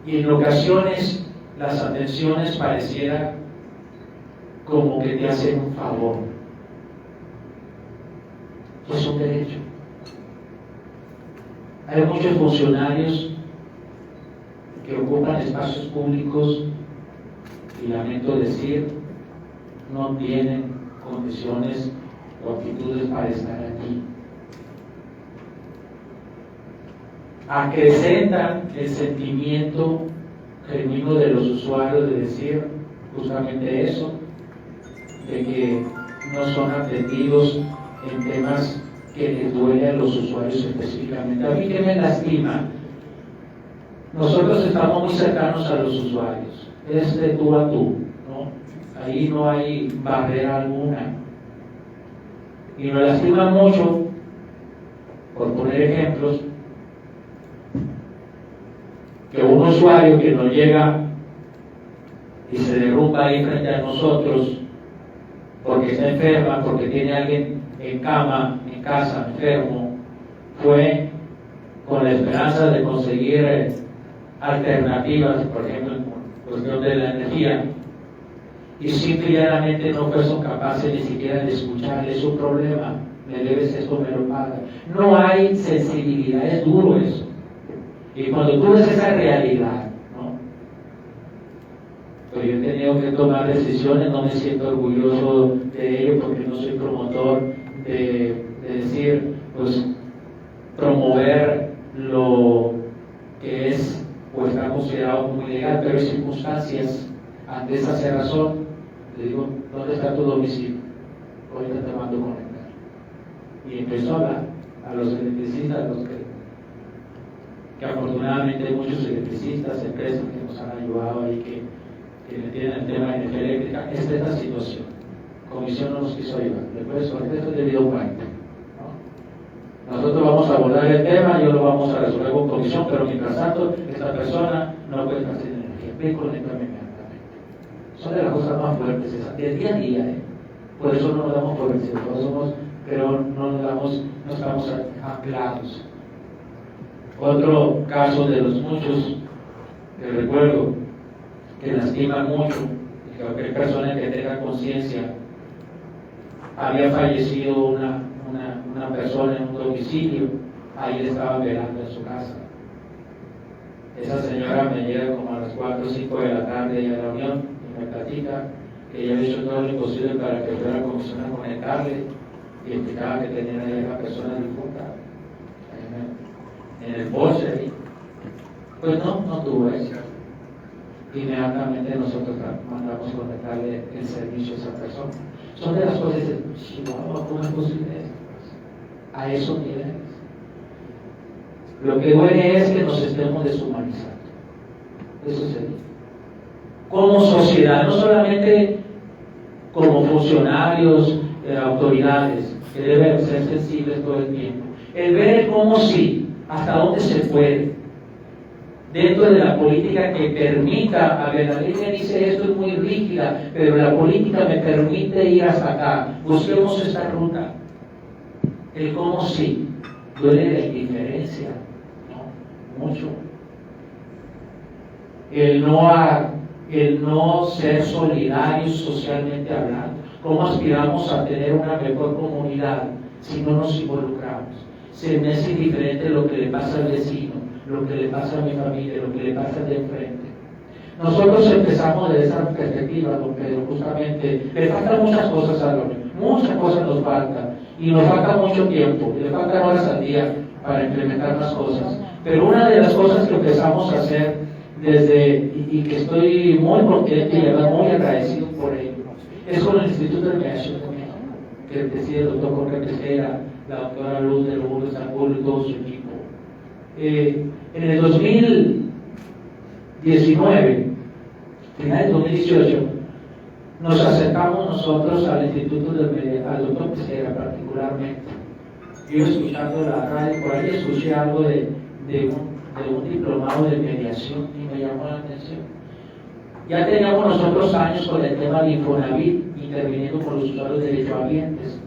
Y en ocasiones las atenciones pareciera como que te hacen un favor. Es un derecho. Hay muchos funcionarios que ocupan espacios públicos y lamento decir, no tienen condiciones o actitudes para estar allí. Acrecentan el sentimiento genuino de los usuarios de decir justamente eso, de que no son atendidos en temas que les duele a los usuarios específicamente. A mí que me lastima, nosotros estamos muy cercanos a los usuarios, es de tú a tú, ¿no? Ahí no hay barrera alguna. Y me lastima mucho, por poner ejemplos, que un usuario que nos llega y se derrumba ahí frente a nosotros porque está enferma, porque tiene a alguien en cama, en casa, enfermo, fue con la esperanza de conseguir alternativas, por ejemplo, en cuestión de la energía, y simple y llanamente no fueron capaces ni siquiera de escucharle su problema. Me debes esto, me lo pagas. No hay sensibilidad, es duro eso. Y cuando tú ves esa realidad, ¿no? Pues yo he tenido que tomar decisiones, no me siento orgulloso de ello porque no soy promotor de decir, pues, promover lo que es o está considerado como ilegal, pero hay circunstancias. Ante esa cerrazón, le digo, ¿dónde está tu domicilio? Ahorita te mando conectar. Y empezó a hablar a los electricistas, a los que afortunadamente hay muchos electricistas, empresas que nos han ayudado ahí, que le tienen el tema de energía eléctrica. Esta es la situación. Comisión no nos quiso ayudar. Después, ahorita esto es debido a un muerte, ¿no? Nosotros vamos a abordar el tema, yo lo vamos a resolver con comisión, pero mientras tanto, esta persona no puede estar sin energía. Ven, conéctame inmediatamente. Son de las cosas más fuertes esas, de día a día, ¿eh? Por eso no nos damos por vencidos, pero no estamos anclados. Otro caso de los muchos que recuerdo que lastima mucho, y que cualquier persona que tenga conciencia, había fallecido una persona en un domicilio, ahí le estaban velando en su casa. Esa señora me llega como a las 4 o 5 de la tarde a la reunión y me platica que ella había hecho todo lo imposible para que fuera a comisión a conectarle y explicaba que tenía ahí a la persona difunta en el bolso ahí. Pues no tuvo éxito. Inmediatamente nosotros mandamos conectarle el servicio a esa persona. Son de las cosas de Chihuahua, ¿cómo es posible esto? A esos niveles. Lo que duele es que nos estemos deshumanizando. Eso sería. Como sociedad, no solamente como funcionarios, autoridades, que deben ser sensibles todo el tiempo. El ver cómo sí, hasta dónde se puede, dentro de la política que permita, a ver, la ley me dice esto es muy rígida, pero la política me permite ir hasta acá, busquemos esta ruta. El cómo sí, duele la indiferencia, ¿no? Mucho. El no ser solidarios socialmente hablando. ¿Cómo aspiramos a tener una mejor comunidad si no nos involucramos? Se me es indiferente lo que le pasa al vecino, lo que le pasa a mi familia, lo que le pasa de enfrente. Nosotros empezamos de esa perspectiva, don Pedro, justamente. Le faltan muchas cosas a Lore, muchas cosas nos faltan, y nos falta mucho tiempo, y le faltan horas al día para implementar más cosas. Pero una de las cosas que empezamos a hacer y que estoy muy contento y muy agradecido por ello, es con el Instituto de Mediación de México, que preside el doctor Jorge Tejera, la doctora Luz de Lourdes Angulo y todo su equipo. En el 2019, final del 2018, nos acercamos nosotros al Instituto de Mediación, al doctor Tejera particularmente. Yo escuchando la radio, por ahí escuché algo de un diplomado de mediación y me llamó la atención. Ya teníamos nosotros años con el tema de Infonavit, interviniendo con los usuarios derechohabientes,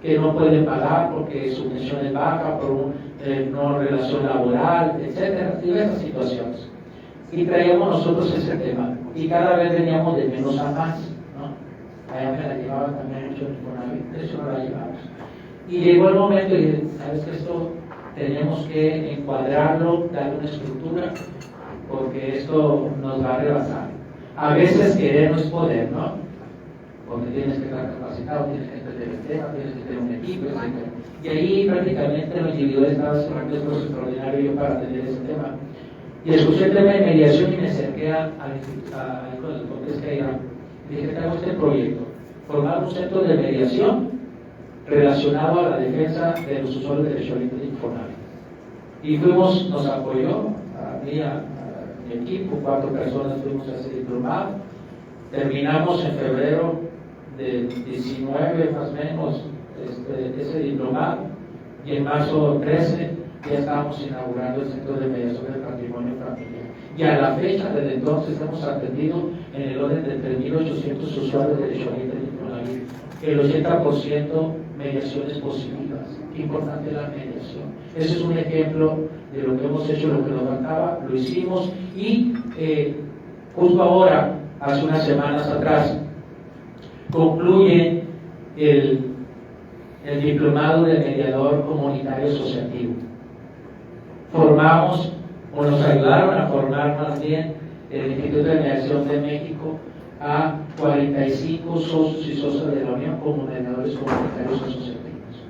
que no pueden pagar porque su pensión es baja, por no relación laboral, etcétera, diversas situaciones. Y traíamos nosotros ese tema, y cada vez veníamos de menos a más, ¿no? Allá me la llevaba también mucho el Infonavit, de eso no la llevamos. Y llegó el momento y dije, ¿sabes qué? Esto tenemos que encuadrarlo, darle una estructura, porque esto nos va a rebasar. A veces querer no es poder, ¿no? Porque tienes que estar capacitado, tienes que entender el tema, tienes que tener un equipo, etc. Y ahí prácticamente lo individual estaba haciendo un esfuerzo extraordinario yo para atender ese tema. Y escuché el tema de mediación y me acerqué al doctor Tejera y dije, tengo este proyecto, formar un centro de mediación relacionado a la defensa de los usuarios de derechohabientes de Infonavit. Y nos apoyó a mí, a mi equipo, 4 personas fuimos a ese diplomado. Terminamos en febrero del 19 más o menos ese diplomado, y en marzo 13 ya estábamos inaugurando el Centro de Mediación del Patrimonio Familiar. Y a la fecha, desde entonces, hemos atendido en el orden de 3.800 usuarios de derechohabientes de Infonavit, el 80% mediaciones positivas. Qué importante la mediación. Ese es un ejemplo de lo que hemos hecho, lo que nos faltaba, lo hicimos, y justo ahora, hace unas semanas atrás, concluye el diplomado de mediador comunitario asociativo. Formamos, o nos ayudaron a formar más bien, el Instituto de Mediación de México, a 45 socios y socias de la Unión como mediadores comunitarios asociativos.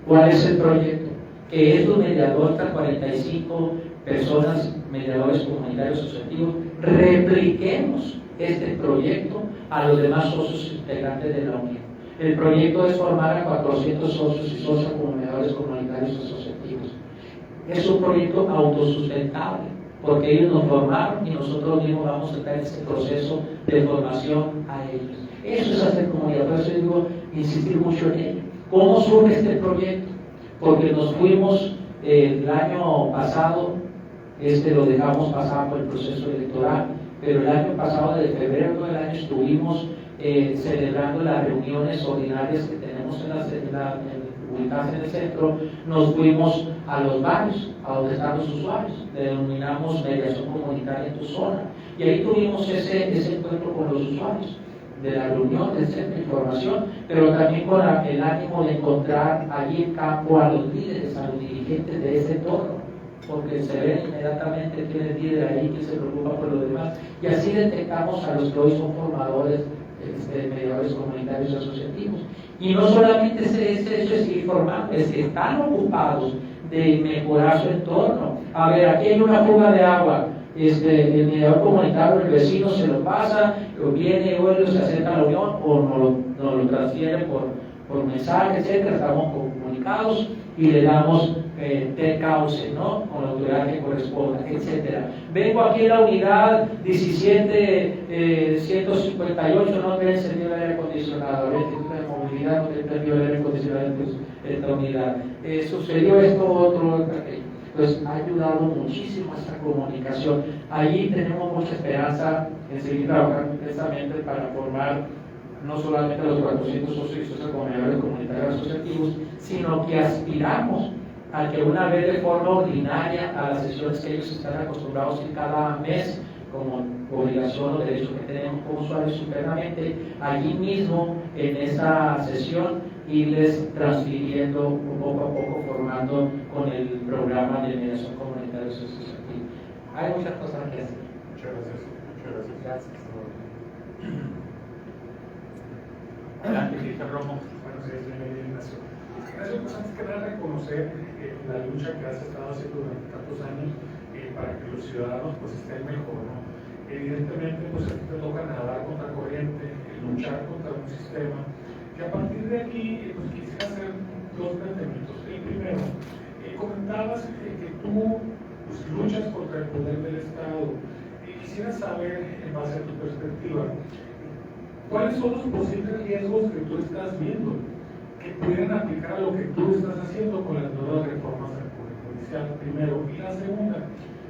¿Cuál es el proyecto? Que estos mediadores, 45 personas, mediadores comunitarios asociativos, repliquemos este proyecto a los demás socios integrantes de la Unión. El proyecto es formar a 400 socios y socias como mediadores comunitarios asociativos. Es un proyecto autosustentable, porque ellos nos formaron y nosotros mismos vamos a estar en este proceso de formación a ellos. Eso es hacer comunidad, por eso digo, insistir mucho en ello. ¿Cómo surge este proyecto? Porque nos fuimos el año pasado, lo dejamos pasar por el proceso electoral, pero el año pasado, desde febrero del año, estuvimos celebrando las reuniones ordinarias que tenemos ubicadas en el centro. Nos fuimos a los barrios, a donde están los usuarios, denominamos mediación comunitaria en tu zona, y ahí tuvimos ese encuentro con los usuarios de la reunión del centro de información, pero también con el ánimo de encontrar allí en campo a los líderes, a los dirigentes de ese entorno, porque se ve inmediatamente quién es líder ahí, quién se preocupa por los demás, y así detectamos a los que hoy son formadores, mediadores comunitarios asociativos. Y no solamente ese hecho es seguir formando, es que están ocupados de mejorar su entorno, A ver, aquí hay una fuga de agua. El mediador comunitario, el vecino se lo pasa, o viene, vuelve, se acerca a la unión, o nos lo transfiere por mensaje, etcétera. Estamos comunicados y le damos cauce, ¿no? Con la autoridad que corresponda, etcétera. Vengo aquí a la unidad 17158, no me he encendido el aire acondicionado, el Instituto de Movilidad no te encendido el aire acondicionado en esta unidad. Sucedió esto, otro, pues ha ayudado muchísimo esta comunicación. Allí tenemos mucha esperanza en seguir trabajando intensamente para formar no solamente los 400 socios y acomodadores comunitarios asociativos, sino que aspiramos a que una vez de forma ordinaria a las sesiones que ellos están acostumbrados a ir cada mes, como obligación o derecho que tenemos como usuarios internamente, allí mismo en esa sesión irles transfiriendo poco a poco, formando con el programa de mediación comunitaria asociativa. Hay muchas cosas que hacer. Muchas gracias. Gracias. Adelante, Cristian Romo. Buenos días, bienvenido, Ignacio. Ignacio, pues antes que nada reconocer la lucha que has estado haciendo durante tantos años para que los ciudadanos pues estén mejor, ¿no? Evidentemente, pues a ti te toca nadar contra corriente, luchar contra un sistema, que a partir de aquí, pues quisiera hacer dos planteamientos. El primero, comentabas que tú pues, luchas contra el poder del Estado. Quisiera saber, en base a tu perspectiva, ¿cuáles son los posibles riesgos que tú estás viendo que pudieran aplicar a lo que tú estás haciendo con las nuevas reformas del Poder Judicial? Primero. Y la segunda,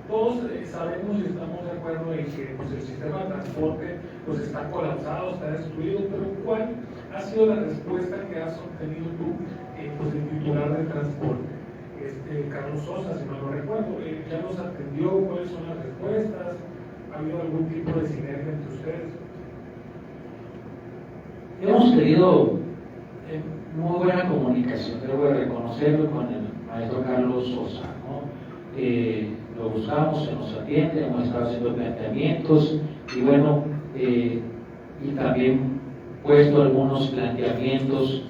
todos sabemos y estamos de acuerdo en que pues, el sistema de transporte pues, está colapsado, está destruido, pero ¿cuál ha sido la respuesta que has obtenido tú, pues, del titular de transporte? Carlos Sosa, si no lo recuerdo, ¿ya nos atendió? ¿Cuáles son las respuestas? ¿Ha habido algún tipo de sinergia entre ustedes? Hemos tenido muy buena comunicación, debo reconocerlo, con el maestro Carlos Sosa, ¿no? Lo buscamos, se nos atiende, hemos estado haciendo planteamientos y bueno, y también puesto algunos planteamienos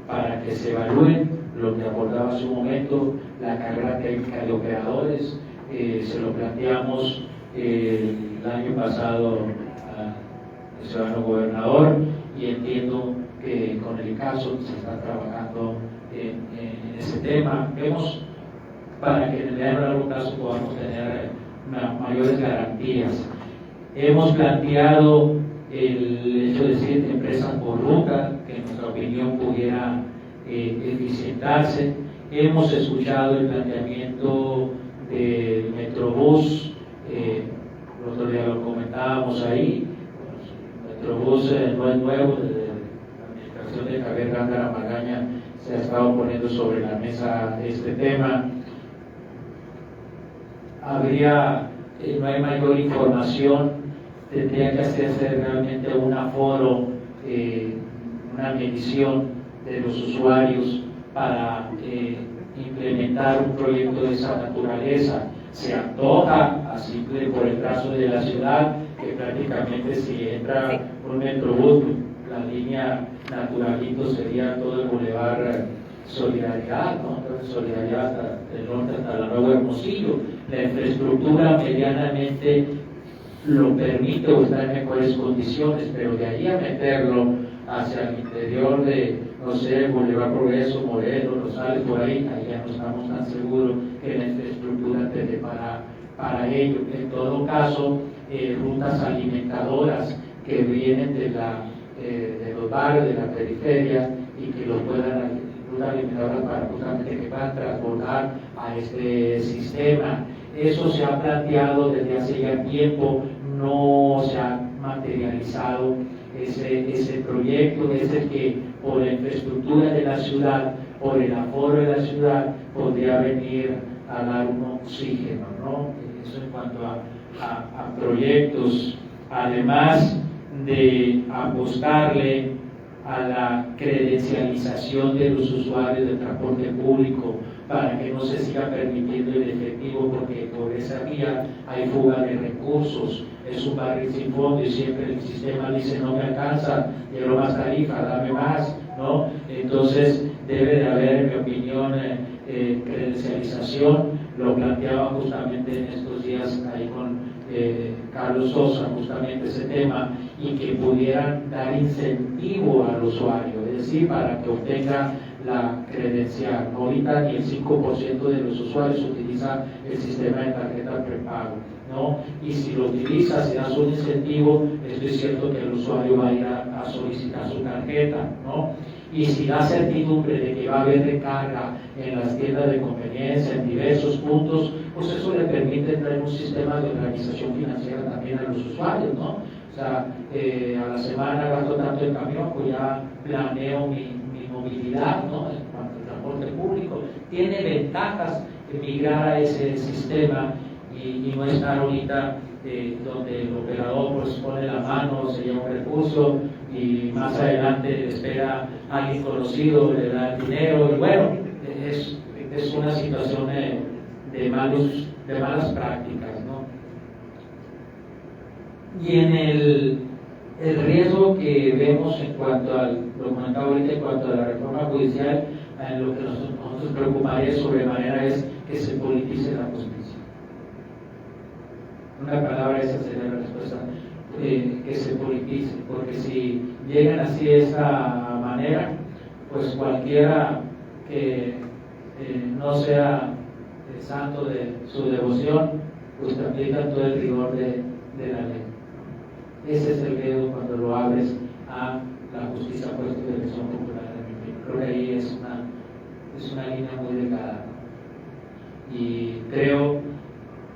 para que se evalúen lo que abordaba hace un momento, la carrera técnica de operadores. Se lo planteamos el año pasado al ciudadano gobernador y entiendo que con el caso se está trabajando en ese tema. Vemos para que en el mediano y largo plazo podamos tener mayores garantías. Hemos planteado el hecho de 7 empresas por ruta, que en nuestra opinión pudiera eficientarse. Hemos escuchado el planteamiento del Metrobús, el otro día lo comentábamos ahí. El Metrobús no es nuevo, desde la administración de Javier Gándara Magaña se ha estado poniendo sobre la mesa este tema. No hay mayor información, tendría que hacerse realmente un aforo, una medición de los usuarios para implementar un proyecto de esa naturaleza. Se antoja, así por el caso de la ciudad, que prácticamente si entra un Metrobús, la línea Naturalito sería todo el bulevar Solidaridad, ¿no? Entonces, Solidaridad hasta el norte, hasta la Nueva Hermosillo. La infraestructura medianamente lo permite o está en mejores condiciones, pero de ahí a meterlo hacia el interior de, no sé, Bolívar Progreso, Morelos, Rosales, por ahí ya no estamos tan seguros que la infraestructura te dé para ello. En todo caso, rutas alimentadoras que vienen de los barrios, de la periferia, y que lo puedan, rutas alimentadoras para justamente que puedan transbordar a este sistema. Eso se ha planteado desde hace ya tiempo, no se ha materializado ese proyecto, es el que por la infraestructura de la ciudad, por el aforo de la ciudad, podría venir a dar un oxígeno, ¿no? Eso en cuanto a proyectos, además de apostarle a la credencialización de los usuarios del transporte público para que no se siga permitiendo el efectivo, porque por esa vía hay fuga de recursos, es un barril sin fondo y siempre el sistema dice no me alcanza, quiero más tarifa, dame más, ¿no? Entonces debe de haber, en mi opinión, credencialización lo planteaba justamente en estos días ahí con Carlos Sosa, justamente ese tema, y que pudieran dar incentivo al usuario, es decir, para que obtenga la credencial. Ahorita ni el 5% de los usuarios utiliza el sistema de tarjeta prepago, ¿no? Y si lo utiliza, si das un incentivo, estoy cierto que el usuario va a ir a solicitar su tarjeta, ¿no? Y si da certidumbre de que va a haber recarga en las tiendas de conveniencia, en diversos puntos, pues eso le permite entrar en un sistema de organización financiera también a los usuarios, ¿no? O sea, a la semana gasto tanto en camión, pues ya planeo mi movilidad, ¿no? En cuanto al transporte público. Tiene ventajas migrar a ese sistema y no estar ahorita donde el operador pues pone la mano, se lleva un recurso y más adelante le espera a alguien conocido, le da el dinero y bueno, es una situación de malas prácticas, ¿no? Y en el riesgo que vemos en cuanto al, lo comentaba ahorita, en cuanto a la reforma judicial, lo que nosotros preocuparía sobremanera es que se politice la justicia. Una palabra, esa sería la respuesta, que se politice, porque si llegan así de esa manera, pues cualquiera que no sea santo de su devoción, pues te aplica todo el rigor de la ley. Ese es el riesgo cuando lo abres a la justicia por esta elección popular. Creo que ahí es una línea muy delgada, ¿no? Y creo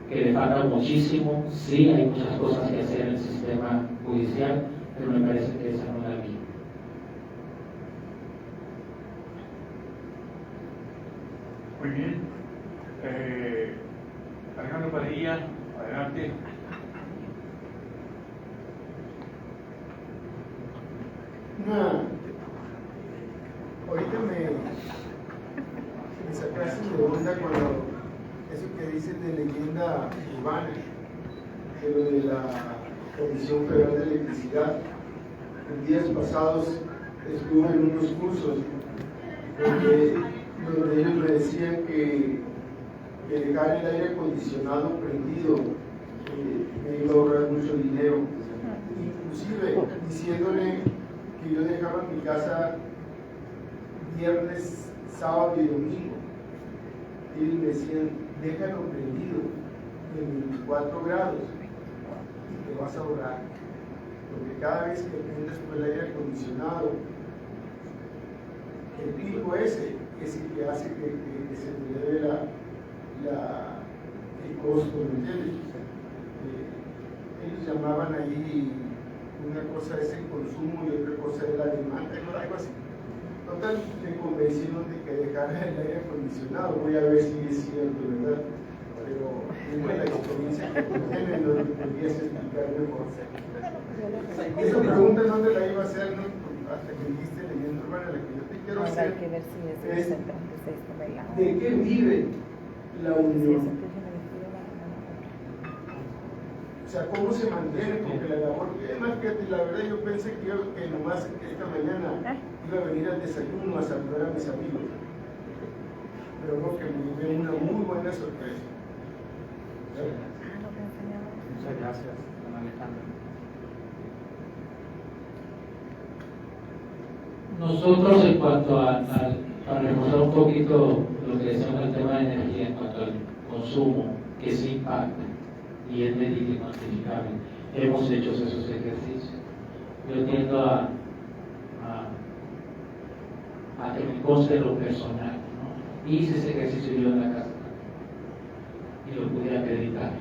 que le falta muchísimo. Sí, hay muchas cosas que hacer en el sistema judicial, pero me parece que esa no es la vía. Muy bien. Alejandro Padilla, adelante. Ahorita me sacaste de onda cuando eso que dicen de leyenda urbana, de lo de la Comisión Federal de Electricidad. En días pasados estuve en unos cursos donde ellos me decían que dejar el aire acondicionado prendido me iba a ahorrar mucho dinero, inclusive diciéndole que yo dejaba mi casa viernes, sábado y domingo. Ellos me decían, déjalo prendido en 24 grados y te vas a ahorrar, porque cada vez que prendes por el aire acondicionado, el pico ese es el que hace que se te dé el costo, ¿me entiendes? Ellos llamaban ahí, una cosa es el consumo y otra cosa es la demanda, algo así. Total, me convencieron de que dejara el aire acondicionado. Voy a ver si es cierto, ¿verdad? Pero tengo la experiencia que tú tienes, no te podrías explicar mejor. Esa pregunta no te la iba a hacer, ¿no? Hasta que dijiste leyenda urbana, la que yo te quiero hacer es ¿de qué vive la unión? O sea, ¿cómo se mantiene? Porque la labor, además que la verdad yo pensé que nomás esta mañana iba a venir al desayuno a saludar a mis amigos, pero no, que me dio una muy buena sorpresa. Muchas gracias, don Alejandro. Nosotros, en cuanto para reforzar un poquito lo que decíamos del tema de energía, en cuanto al consumo, que sí impacta y es medible y cuantificable, hemos hecho esos ejercicios. Yo tiendo a que me conste lo personal, ¿no? Hice ese ejercicio yo en la casa y lo pude acreditar.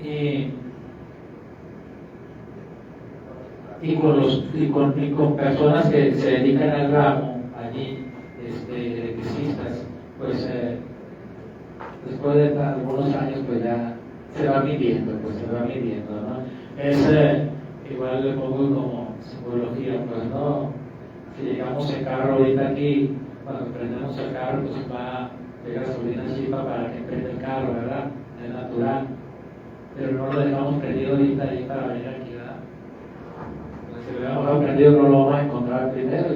Y con personas que se dedican al ramo allí, electricistas, pues después de algunos años pues ya se va midiendo, ¿no? Es igual le pongo como simbología, pues no, si llegamos en carro ahorita aquí, cuando prendemos el carro pues va de gasolina chispa para que prenda el carro, ¿verdad? Es natural, pero no lo dejamos prendido ahorita ahí para venir aquí, ¿verdad? Si lo hubiéramos aprendido no lo vamos a encontrar primero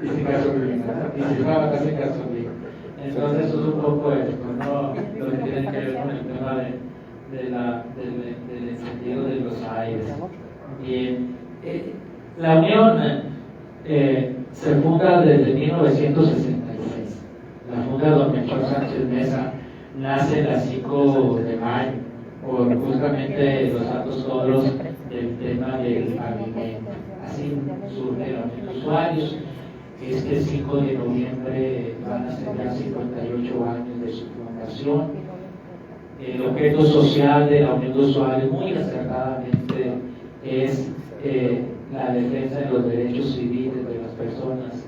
y sin gasolina, y si no, casi gasolina. Entonces eso es un poco esto, ¿no? Lo que tiene que ver con el tema del encendido de los aires. Bien, la Unión se funda desde 1966. La funda don Melchor Sánchez Mesa nace el 5 de mayo, por justamente los datos todos del tema del pavimento. Así surge la Unión de Usuarios. Este 5 de noviembre van a ser ya 58 años de su fundación. El objeto social de la Unión de Usuarios, muy acertadamente, es la defensa de los derechos civiles de las personas,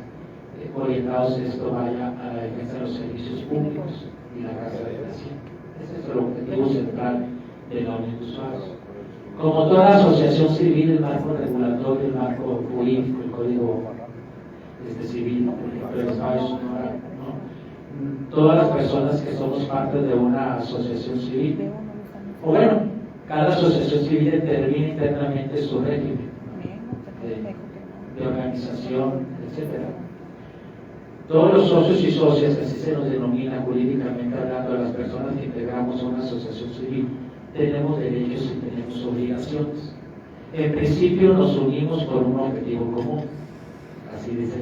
orientados esto vaya a la defensa de los servicios públicos y la carcelación. Ese es el objetivo central de la Unión de Usuarios. Como toda asociación civil, el marco regulatorio, el marco jurídico, el código civil del Estado de Sonora, ¿no? Todas las personas que somos parte de una asociación civil, o bueno, cada asociación civil determina internamente su régimen de organización, etc. Todos los socios y socias, así se nos denomina jurídicamente hablando, a las personas que integramos una asociación civil, tenemos derechos y tenemos obligaciones. En principio nos unimos por un objetivo común, así dice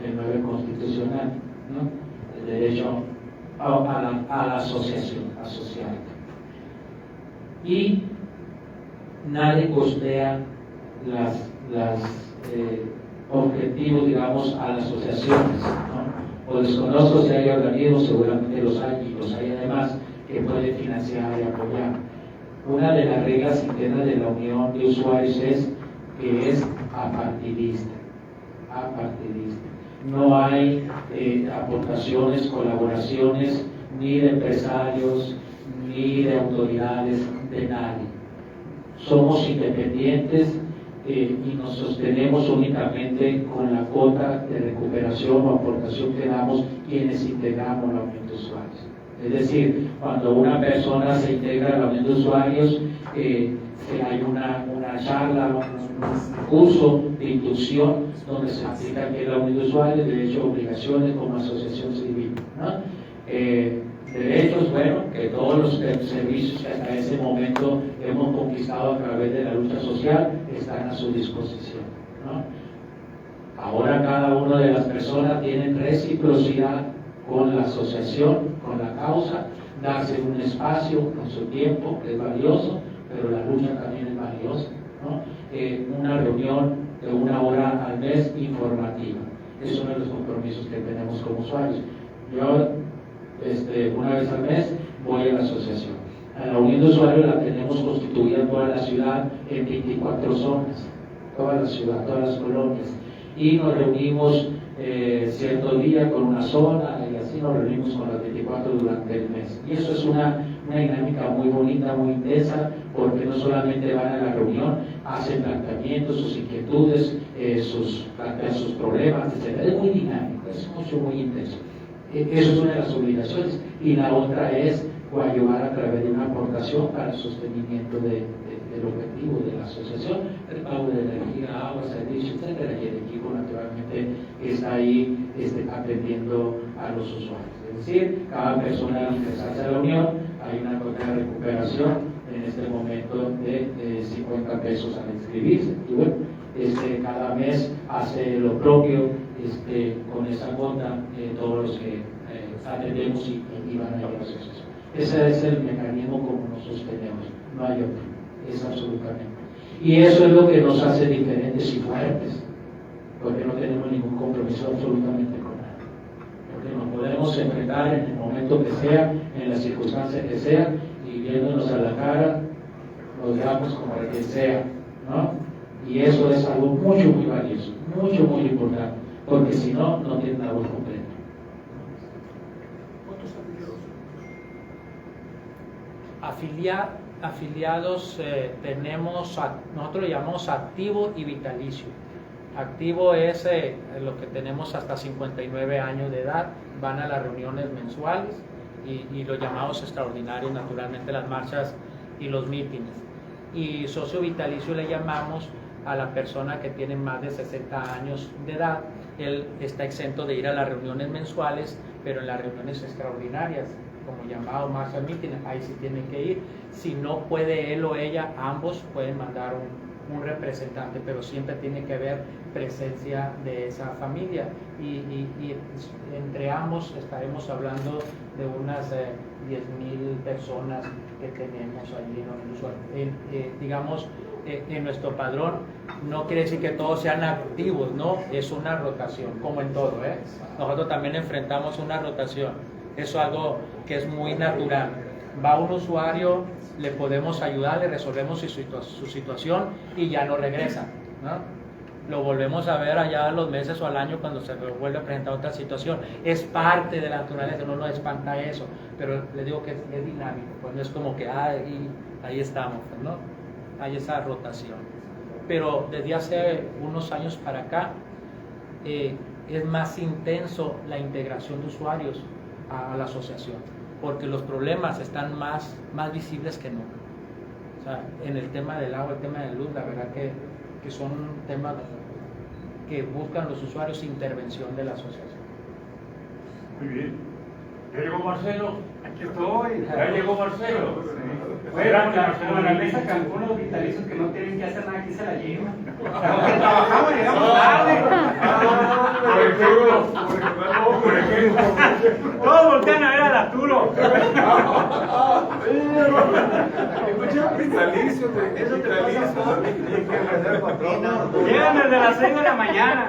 el 9 constitucional, ¿no? El derecho a la asociación, asociar. Y nadie costea las objetivos, digamos, a las asociaciones, ¿no? O desconozco si hay organismos, seguramente los hay, y los hay además, que pueden financiar y apoyar. Una de las reglas internas de la Unión de Usuarios es que es apartidista. No hay aportaciones, colaboraciones, ni de empresarios, ni de autoridades, de nadie. Somos independientes y nos sostenemos únicamente con la cuota de recuperación o aportación que damos quienes integramos la Unión de Usuarios. Es decir, cuando una persona se integra a la Unión de Usuarios, hay una charla, un curso de inducción donde se explica que es la Unión de Usuarios, derechos, obligaciones como asociación civil, ¿no? Derechos, bueno, que todos los servicios que hasta ese momento hemos conquistado a través de la lucha social están a su disposición, ¿no? Ahora cada una de las personas tiene reciprocidad con la asociación, con la causa, darse un espacio con su tiempo, que es valioso, pero la lucha también es valiosa, ¿no? Una reunión de 1 hora al mes informativa, es uno de los compromisos que tenemos como usuarios. Yo, una vez al mes, voy a la asociación. A la Unión de Usuarios la tenemos constituida en toda la ciudad en 24 zonas, toda la ciudad, todas las colonias, y nos reunimos cierto día con una zona, y así nos reunimos con las 24 durante el mes. Y eso es una dinámica muy bonita, muy intensa, porque no solamente van a la reunión, hacen planteamientos, sus inquietudes, plantean sus problemas, etc. Es muy dinámico, es muy intenso. Eso es una de las obligaciones. Y la otra es coadyuvar a través de una aportación para el sostenimiento del objetivo de la asociación, el pago de energía, agua, servicios, etc. Y el equipo naturalmente está ahí atendiendo a los usuarios. Es decir, cada persona al ingresarse a la unión hay una cuota de recuperación en este momento de 50 pesos al inscribirse. Y bueno, cada mes hace lo propio con esa cuota todos los que atendemos y van a ir a la asociación. Ese es el mecanismo como nos sostenemos, no hay otro, es absolutamente. Y eso es lo que nos hace diferentes y fuertes, porque no tenemos ningún compromiso absolutamente con nada. Porque nos podemos enfrentar en el momento que sea, en la circunstancia que sea, y viéndonos a la cara, nos damos como el que sea, ¿no? Y eso es algo muy valioso, muy importante, porque si no, no tiene la voz completa. Afiliados tenemos, nosotros lo llamamos activo y vitalicio. Activo es lo que tenemos hasta 59 años de edad, van a las reuniones mensuales y los llamados extraordinarios, naturalmente las marchas y los mítines. Y socio vitalicio le llamamos a la persona que tiene más de 60 años de edad. Él está exento de ir a las reuniones mensuales, pero en las reuniones extraordinarias, como llamado Marshall Meeting, ahí sí tienen que ir. Si no puede él o ella, ambos pueden mandar un representante, pero siempre tiene que haber presencia de esa familia. Y entre ambos estaremos hablando de unas 10,000 personas que tenemos allí en nuestro padrón. No quiere decir que todos sean activos, no, es una rotación, como en todo, ¿eh? Nosotros también enfrentamos una rotación, eso es algo que es muy natural. Va un usuario, le podemos ayudar, le resolvemos su situación y ya no regresa, ¿no? Lo volvemos a ver allá a los meses o al año cuando se vuelve a presentar otra situación. Es parte de la naturaleza, no nos espanta eso, pero les digo que es dinámico, pues no es como que ahí estamos, pues, ¿no? Hay esa rotación. Pero desde hace unos años para acá es más intenso la integración de usuarios a la asociación, porque los problemas están más visibles que nunca. O sea, en el tema del agua, el tema de luz, la verdad que son temas que buscan los usuarios intervención de la asociación. Muy bien. ¿Ya llegó Marcelo? Aquí estoy. ¿Ya llegó Marcelo? Bueno, con la mesa Cancún, los vitalicios que no tienen que hacer nada, aquí se la llevan. Aunque trabajamos, llegamos tarde. Por ejemplo. Todos voltean a ver al Arturo. Vitalicio, eso te pasa. Llegan desde las 6 de la mañana.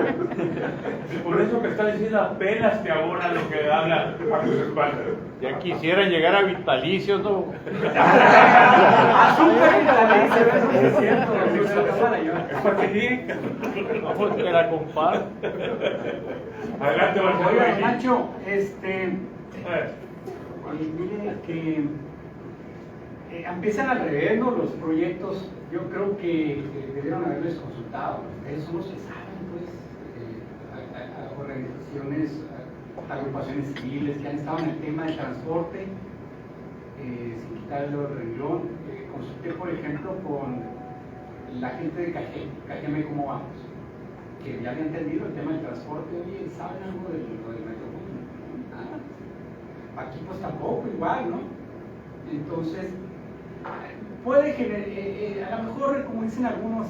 Por eso que está diciendo apenas te abona lo que habla a tus espaldas. Ya quisieran llegar a vitalicios, ¿no? Azúcar vitalicio, eso sí es cierto. Porque Vamos que la compadre. Adelante, Marcelo. oiga, Nacho, mire que empiezan al revés, ¿no? Los proyectos, yo creo que debieron haberles consultado. Ustedes son los que saben, pues, a organizaciones, agrupaciones civiles que han estado en el tema del transporte, sin quitarle el renglón. Consulté, por ejemplo, con la gente de Cajeme, ¿cómo vamos? Que ya había entendido el tema del transporte. Oye, ¿saben algo del Metrobús? Nada. Aquí pues tampoco, igual, ¿no? Entonces, puede que a lo mejor, como dicen algunos,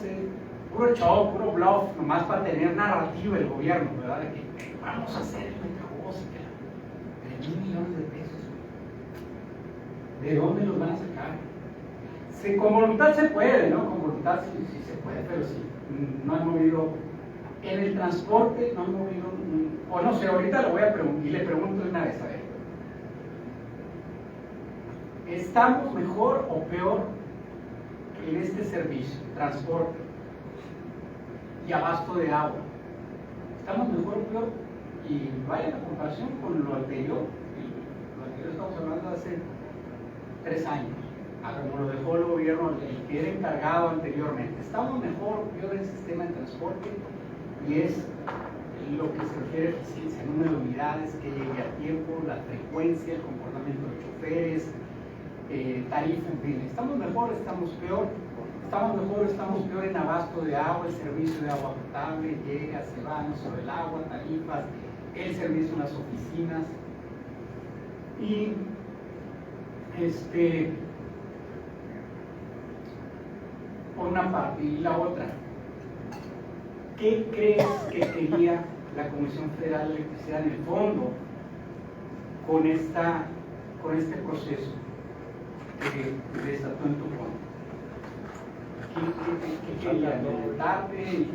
puro show, puro bluff, nomás para tener narrativa el gobierno, ¿verdad? De que vamos a hacer el Metrobús, de 1,000 millones de pesos. ¿De dónde los van a sacar? Con voluntad se puede, ¿no? Con voluntad sí se puede, pero sí, no han movido. En el transporte no han movido, o no sé, ahorita lo voy a preguntar y le pregunto de una vez, a ver. ¿Estamos mejor o peor en este servicio, transporte y abasto de agua? ¿Estamos mejor o peor? Y vaya la comparación con lo anterior. Lo anterior estamos hablando de hace 3 años. Como lo dejó el gobierno, el que era encargado anteriormente. Estamos mejor o peor en el sistema de transporte, y es lo que se refiere a eficiencia, el número de unidades que llegue a tiempo, la frecuencia, el comportamiento de los choferes, tarifa, en fin. ¿Estamos mejor o estamos peor? Estamos mejor o estamos peor en abasto de agua, el servicio de agua potable, llega, se va, no sobre el agua, tarifas, el servicio en las oficinas. Y por una parte, y la otra, ¿qué crees que quería la Comisión Federal de Electricidad en el fondo con este proceso de desató en tu fondo? ¿Qué quería? ¿Darte?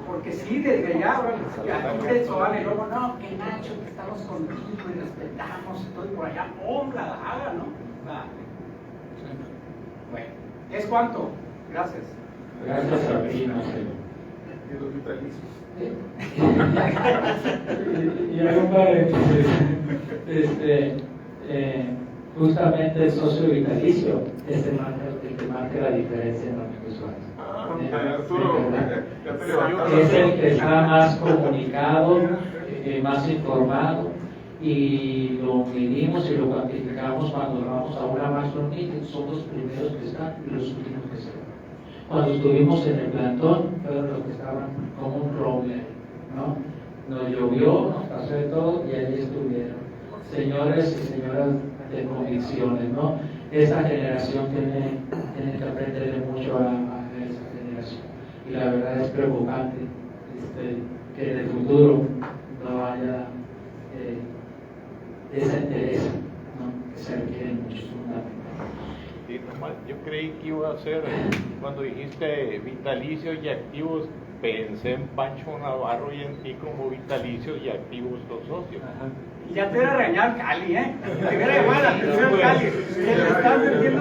Porque sí, desde allá, aquí de Soane, y luego, no, que Nacho, que estamos contigo y respetamos, estoy por allá, hombre, haga, ¿no? Bueno, ¿es cuánto? Gracias. Gracias a ti, Marcelo. De los vitalicios. Y hago un paréntesis. Justamente el socio vitalicio es el que marca la diferencia en los usuarios. Arturo, Es el que está más comunicado, más informado, y lo medimos y lo cuantificamos cuando vamos a una master meeting. Son los primeros que están y los últimos que se van. Cuando estuvimos en el plantón, fueron los que estaban como un roble, ¿no? nos llovió, nos pasó de todo y allí estuvieron. Señores y señoras de convicciones, ¿no? Esta generación tiene que aprenderle mucho a esa generación. Y la verdad es preocupante que en el futuro no haya esa interés, ¿no? Que se requiere mucho, fundamental. Sí, nomás, yo creí que iba a ser, cuando dijiste vitalicios y activos, pensé en Pancho Navarro y en ti como vitalicios y activos los socios. Y ya te hubiera regañado Cali, ¿eh? Te hubiera llevado la atención Cali.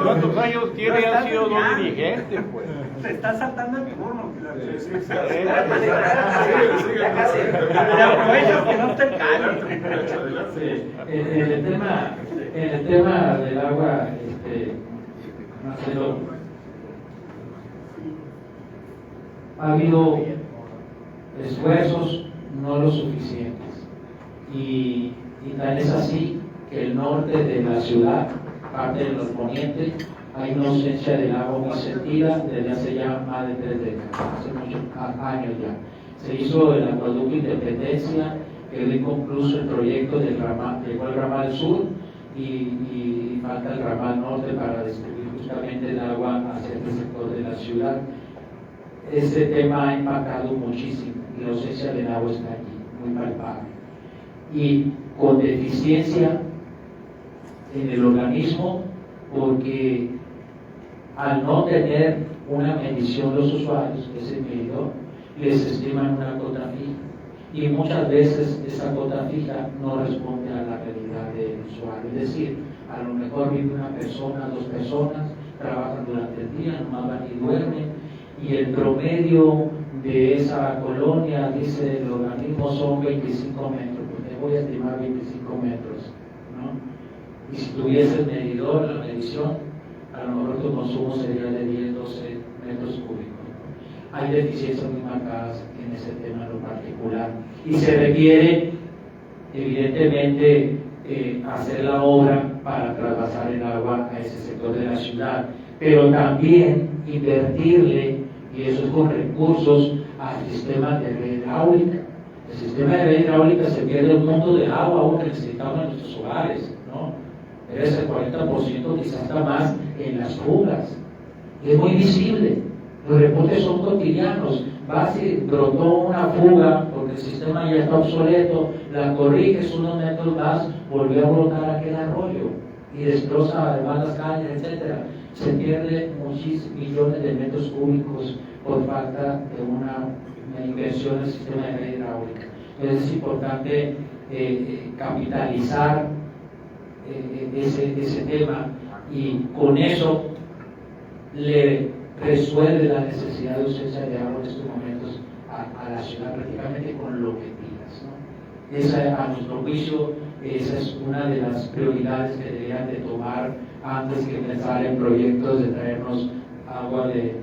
¿Cuántos años tiene? Han sido dos dirigentes, pues. Se está saltando el turno. Ya casi. Te aprovechas que no te Cali. En el tema del agua, Marcelo, ha habido esfuerzos no lo suficientes y tal es así que el norte de la ciudad, parte del norponiente, hay una ausencia del agua muy sentida desde hace ya más de 3 décadas, hace muchos años ya. Se hizo el acueducto Independencia, quedó inconcluso el proyecto del ramal, llegó el ramal sur y falta el ramal norte para distribuir justamente el agua hacia este sector de la ciudad. Este tema ha impactado muchísimo y la ausencia del agua está allí, muy palpable. Y con deficiencia en el organismo, porque al no tener una medición los usuarios, ese medidor, les estiman una cota fija. Y muchas veces esa cota fija no responde a la realidad del usuario. Es decir, a lo mejor vive una persona, 2 personas, trabajan durante el día, nomás van y duermen, y el promedio de esa colonia, dice el organismo, son 25 metros, porque voy a estimar 25 metros, ¿no? Y si tuviese el medidor, la medición, a lo mejor tu consumo sería de 10, 12 metros cúbicos. Hay deficiencias muy marcadas en ese tema en lo particular, y se requiere, evidentemente, hacer la obra para trasvasar el agua a ese sector de la ciudad, pero también invertirle, y eso es con recursos, al sistema de red hidráulica. El sistema de red hidráulica se pierde un mundo de agua aún que necesitamos en nuestros hogares, ¿no? Es el 40%, quizás hasta más, en las fugas. Es muy visible, los reportes son cotidianos. Va, si brotó una fuga porque el sistema ya está obsoleto, la corriges unos metros más, volvió a brotar aquel arroyo y destroza además las calles, etcétera. Se pierde muchísimos millones de metros cúbicos por falta de una inversión en el sistema de red hidráulica. Entonces es importante capitalizar ese tema, y con eso le resuelve la necesidad de ausencia de agua en estos momentos a la ciudad prácticamente con lo que pidas, ¿no? Esa, a nuestro juicio, esa es una de las prioridades que deberían de tomar antes que pensar en proyectos de traernos agua de,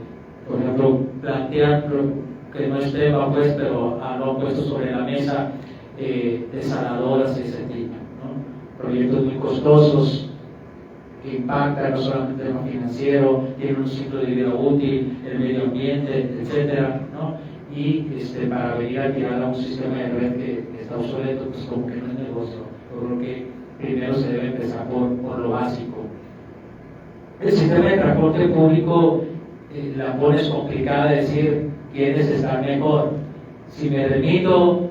por ejemplo, plantear que no es tema, pues, pero han puesto sobre la mesa desaladoras de ese tipo, ¿no? Proyectos muy costosos que impactan no solamente el tema financiero, tienen un ciclo de vida útil, el medio ambiente, etcétera, ¿no? Y para venir a tirar a un sistema de red que está obsoleto, pues como que no es negocio. Yo creo que primero se debe empezar por lo básico. El sistema de transporte público la pones complicada de decir quiénes están mejor. Si me remito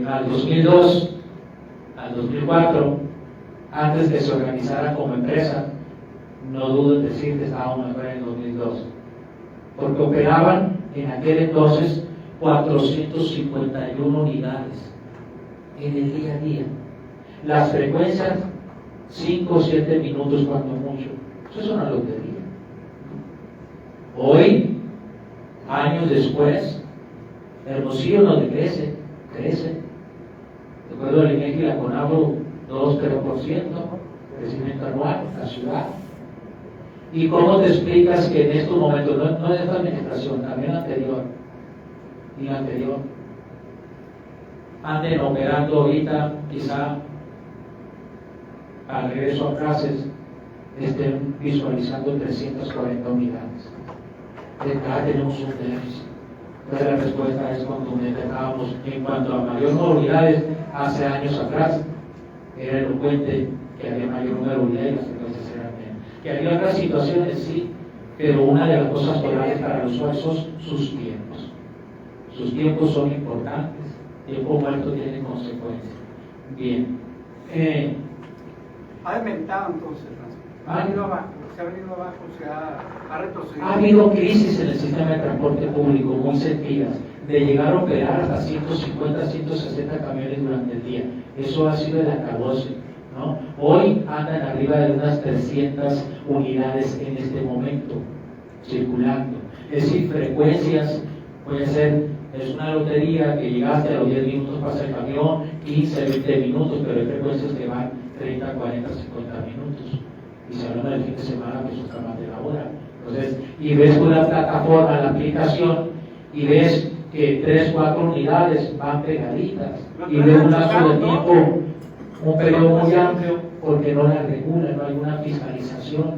al 2002, al 2004, antes de se organizara como empresa, no dudo en decir que estábamos mejor en el 2002, porque operaban en aquel entonces 451 unidades en el día a día. Las frecuencias 5 o 7 minutos cuando mucho. Eso es una lotería. Hoy, años después, Hermosillo no decrece, crece. De acuerdo al INEGI, la CONAGRO 2% crecimiento anual en la ciudad. ¿Y cómo te explicas que en estos momentos, no de esta administración, también anterior, y la anterior, anden operando ahorita, quizá al regreso a clases, estén visualizando 340 unidades? De acá tenemos un déficit. Entonces la respuesta es contundente. Estábamos en cuanto a mayor movilidades hace años atrás. Era elocuente que había mayor número de unidades y las frecuencias eran menos. Que había otras situaciones, sí, pero una de las cosas claves para los usuarios son sus tiempos. Sus tiempos son importantes. Tiempo muerto tiene consecuencias. Bien. Ha aumentado entonces, ¿no? Ha venido abajo, se ha retrocedido. Ha habido crisis en el sistema de transporte público muy sentidas, de llegar a operar hasta 150, 160 camiones durante el día. Eso ha sido el acabose, ¿no? Hoy andan arriba de unas 300 unidades en este momento, circulando. Es decir, frecuencias, puede ser, es una lotería que llegaste a los 10 minutos pasa el camión, 15, 20 minutos, pero hay frecuencias que van 30, 40, 50 minutos. Y si hablamos del fin de semana, pues está más de la hora. Entonces, y ves una plataforma, la aplicación, y ves que 3, 4 unidades van pegaditas, y ves un lapso de tiempo, un periodo muy amplio, porque no la regulan, no hay una fiscalización.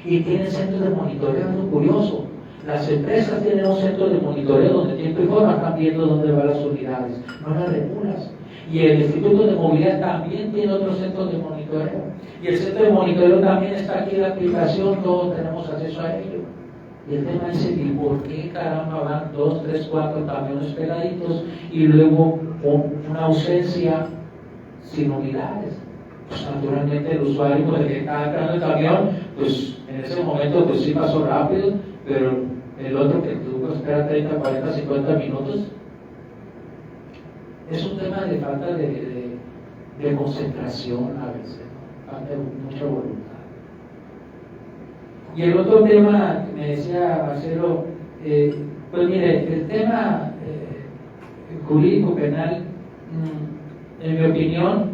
Y tienen centros de monitoreo, es lo curioso. Las empresas tienen un centro de monitoreo donde tiempo y forma están viendo dónde van las unidades, no las regulas. Y el Instituto de Movilidad también tiene otro centro de monitoreo. Y el centro de monitoreo también está aquí en la aplicación, todos tenemos acceso a ello. Y el tema es, ¿y por qué caramba van 2, 3, 4 camiones pegaditos y luego una ausencia sin unidades? Pues naturalmente el usuario, pues el que está entrando el camión, pues en ese momento pues sí pasó rápido, pero el otro que tuvo que esperar 30, 40, 50 minutos, es un tema de falta de concentración a veces, falta de mucha voluntad. Y el otro tema, me decía Marcelo, pues mire, el tema jurídico penal, en mi opinión,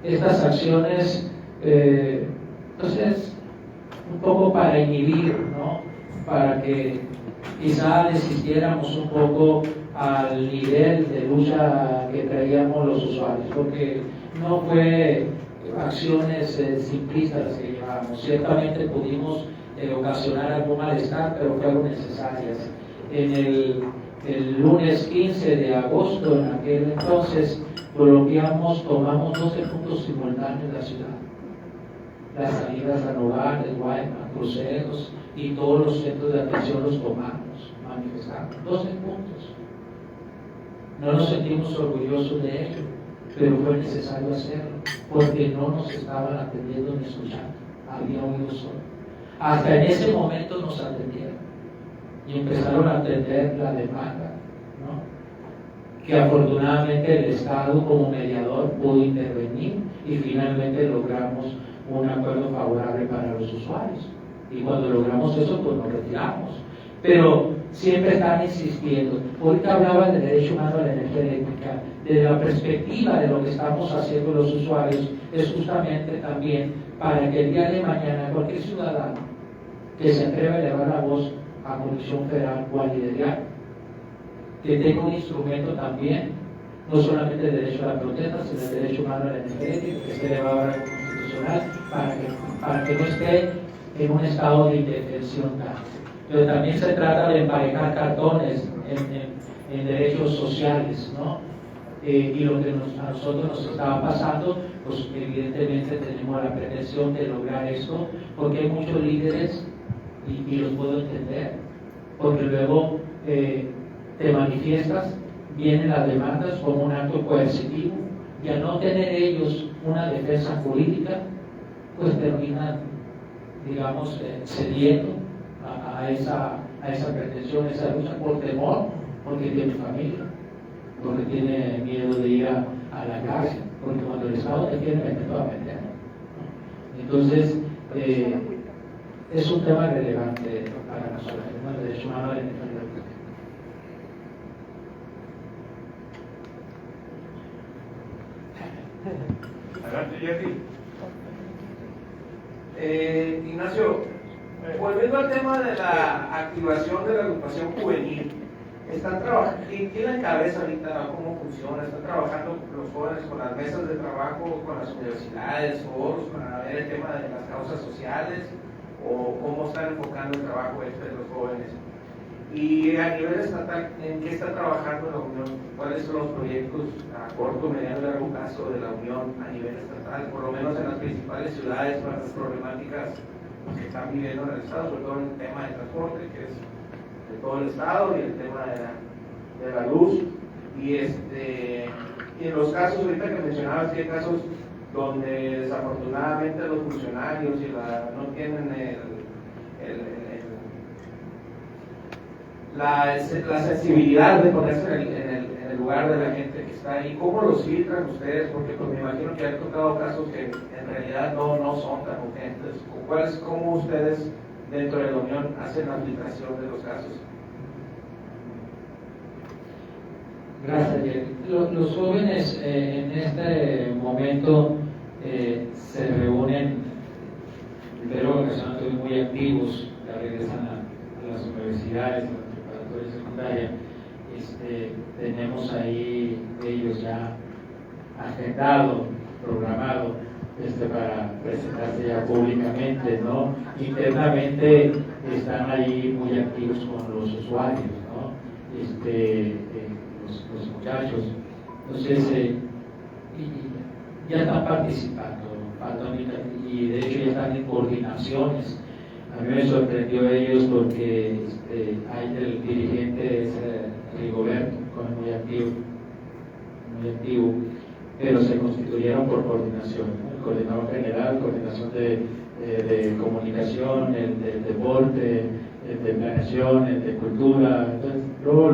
estas acciones, entonces, un poco para inhibir, ¿no? Para que quizá desistiéramos un poco al nivel de lucha que traíamos los usuarios, porque no fue acciones simplistas las que llevábamos. Ciertamente pudimos ocasionar algún malestar, pero fueron necesarias. En el lunes 15 de agosto, en aquel entonces, tomamos 12 puntos simultáneos de la ciudad. Las salidas a Nogales, Guaymas, Cruceros y todos los centros de atención los tomamos, manifestando 12 puntos. No nos sentimos orgullosos de ello, pero fue necesario hacerlo, porque no nos estaban atendiendo ni escuchando, había oído solo. Hasta en ese momento nos atendieron y empezaron a atender la demanda, ¿no? Que afortunadamente el Estado como mediador pudo intervenir y finalmente logramos un acuerdo favorable para los usuarios. Y cuando logramos eso, pues nos retiramos. Pero siempre están insistiendo. Ahorita hablaba del derecho humano a la energía eléctrica. Desde la perspectiva de lo que estamos haciendo los usuarios, es justamente también para que el día de mañana cualquier ciudadano que se atreva a elevar la voz a Comisión Federal o a liderar, que tenga un instrumento también, no solamente el derecho a la protesta, sino el derecho humano a la energía eléctrica, que esté elevado a la constitucional, para que no esté en un estado de indefensión tal. Pero también se trata de emparejar cartones en derechos sociales, ¿no? Y lo que a nosotros nos estaba pasando, pues evidentemente tenemos la pretensión de lograr esto, porque hay muchos líderes, y los puedo entender, porque luego te manifiestas, vienen las demandas como un acto coercitivo, y al no tener ellos una defensa jurídica, pues terminan, digamos, cediendo a esa pretensión, a esa lucha por temor, porque tiene familia, porque tiene miedo de ir a la cárcel, porque cuando el Estado te quiere meter, te va a meter, ¿no? Entonces, es un tema relevante para nosotros, el derecho humano a la energía eléctrica. Adelante, Jerry. Ignacio, volviendo al tema de la activación de la agrupación juvenil, ¿están trabajando? ¿Quién la encabeza ahorita? ¿Cómo funciona? ¿Están trabajando los jóvenes con las mesas de trabajo, con las universidades, foros, para ver el tema de las causas sociales? ¿O cómo están enfocando el trabajo de los jóvenes? Y a nivel estatal, ¿en qué está trabajando la Unión? ¿Cuáles son los proyectos a corto, mediano y largo plazo de la Unión a nivel estatal? Por lo menos en las principales ciudades, para las problemáticas que están viviendo en el Estado, sobre todo en el tema de transporte, que es de todo el Estado, y el tema de la luz. Y en los casos, ahorita que mencionabas, que hay casos donde desafortunadamente los funcionarios no tienen la sensibilidad de ponerse en el lugar de la gente que está ahí. ¿Cómo los filtran ustedes? Porque pues, me imagino que han tocado casos que en realidad no son tan urgentes. ¿Cómo ustedes dentro de la Unión hacen la filtración de los casos? Gracias, Jerry. Los jóvenes en este momento se reúnen, pero que son muy activos, ya regresan a las universidades, a la preparatoria secundaria. Tenemos ahí ellos ya agendado, programado para presentarse ya públicamente, ¿no? Internamente están ahí muy activos con los usuarios, ¿no? Los muchachos. Entonces, ya están participando, y de hecho ya están en coordinaciones. A mí me sorprendió ellos porque hay el dirigente, es Rigoberto, muy activo, pero se constituyeron por coordinación, ¿no? El coordinador general, coordinación de comunicación, el de deporte, el de planeación, el de cultura. Entonces, luego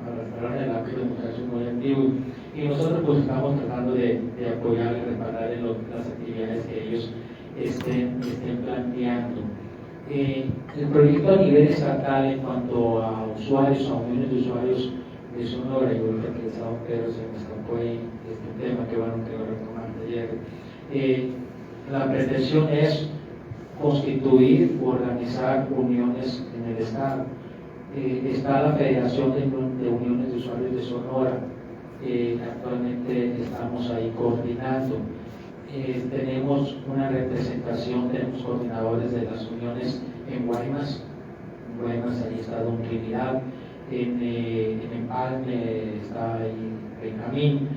arrastraron el ámbito de muchachos muy activos, y nosotros pues estamos tratando de apoyar y respaldar en las actividades que ellos estén planteando. El proyecto a nivel estatal en cuanto a usuarios, a uniones de usuarios de Sonora, y ahorita que estaba Pedro se me escapó ahí este tema que van a retomar ayer. La pretensión es constituir o organizar uniones en el Estado. Está la Federación de Uniones de Usuarios de Sonora, actualmente estamos ahí coordinando. Tenemos una representación, tenemos coordinadores de las uniones en Guaymas, ahí está Don Trinidad, en Empalme está ahí Benjamín,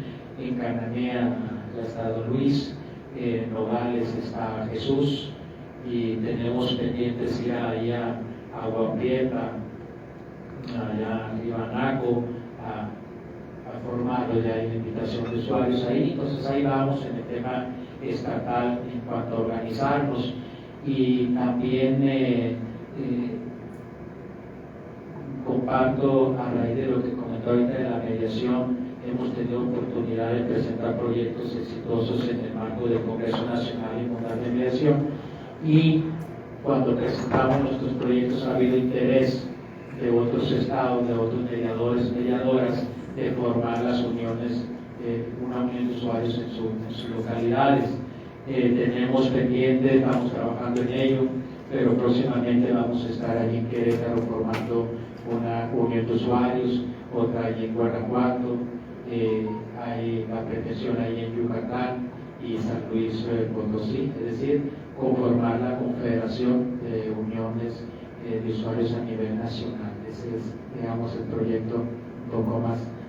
en Cananea ya está Don Luis, en Nogales está Jesús, y tenemos pendientes ir allá a Agua Prieta, allá a Ribanaco, a formarlo, ya hay una invitación de usuarios ahí. Entonces ahí vamos en el tema estatal en cuanto a organizarnos, y también comparto, a raíz de lo que comentó ahorita de la mediación, hemos tenido oportunidad de presentar proyectos exitosos en el marco del Congreso Nacional y Mundial de Mediación, y cuando presentamos nuestros proyectos ha habido interés de otros estados, de otros mediadores, mediadoras, de formar las uniones, una unión de usuarios en sus localidades. Tenemos pendiente, estamos trabajando en ello, pero próximamente vamos a estar allí en Querétaro formando una unión de usuarios, otra allí en Guanajuato, hay la pretensión ahí en Yucatán y San Luis Potosí, es decir, conformar la Confederación de Uniones de Usuarios a nivel nacional. Ese es, digamos, el proyecto un poco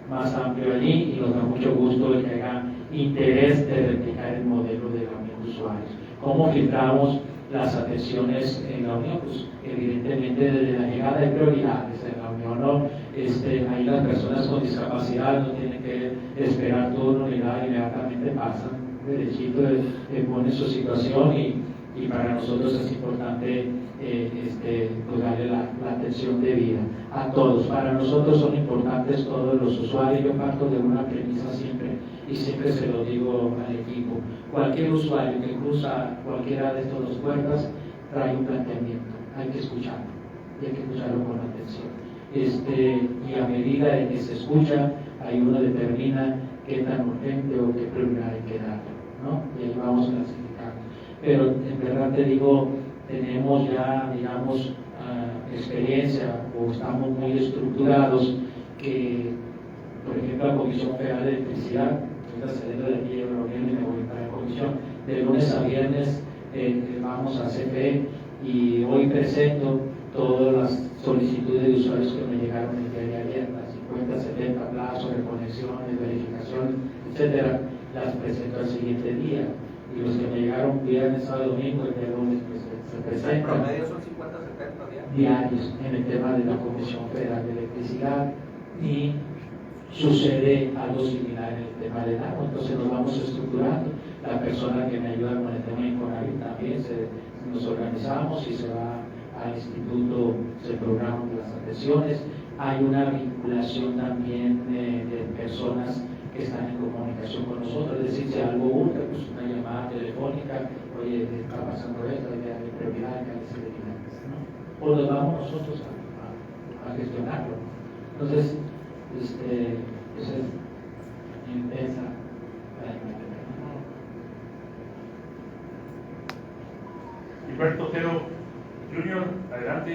más amplio allí, y nos da mucho gusto el que haya interés de replicar el modelo de la unión de usuarios. ¿Cómo filtramos las atenciones en la unión? Pues evidentemente desde la llegada de prioridades en la unión, ¿no? Ahí las personas con discapacidad no tienen que esperar turno ni nada, inmediatamente pasan derechito, ponen su situación, y para nosotros es importante pues darle la atención debida a todos. Para nosotros son importantes todos los usuarios. Yo parto de una premisa siempre, y siempre se lo digo al equipo: cualquier usuario que cruza cualquiera de estas dos puertas trae un planteamiento, hay que escucharlo, y hay que escucharlo con atención. Y a medida de que se escucha, ahí uno determina qué tan urgente o qué prioridad hay que darle, ¿no? Y ahí vamos clasificando. Pero en verdad te digo, tenemos ya, digamos, experiencia, o estamos muy estructurados, que, por ejemplo, la Comisión Federal de Electricidad, saliendo de aquí de la reunión y me voy para la comisión, de lunes a viernes vamos a CFE, y hoy presento todas las solicitudes de usuarios que me llegaron el día de ayer, las 50, 70 plazos, reconexiones, verificaciones, etcétera, las presento al siguiente día. Y los que me llegaron viernes, sábado, domingo, el día lunes se presentan. ¿En promedio son 50, 70 diarios en el tema de la Comisión Federal de Electricidad, y sucede algo similar en el tema del agua. Entonces nos vamos estructurando. La persona que me ayuda con el tema de Infonavit también nos organizamos y se va al instituto, se programan las atenciones. Hay una vinculación también de personas que están en comunicación con nosotros, es decir, si algo urge, pues una llamada telefónica, oye, está pasando esto, hay prioridad, hay ¿no? O nos vamos nosotros a gestionarlo. Entonces, esa es intensa la implementación. Gilberto Otero Junior, adelante.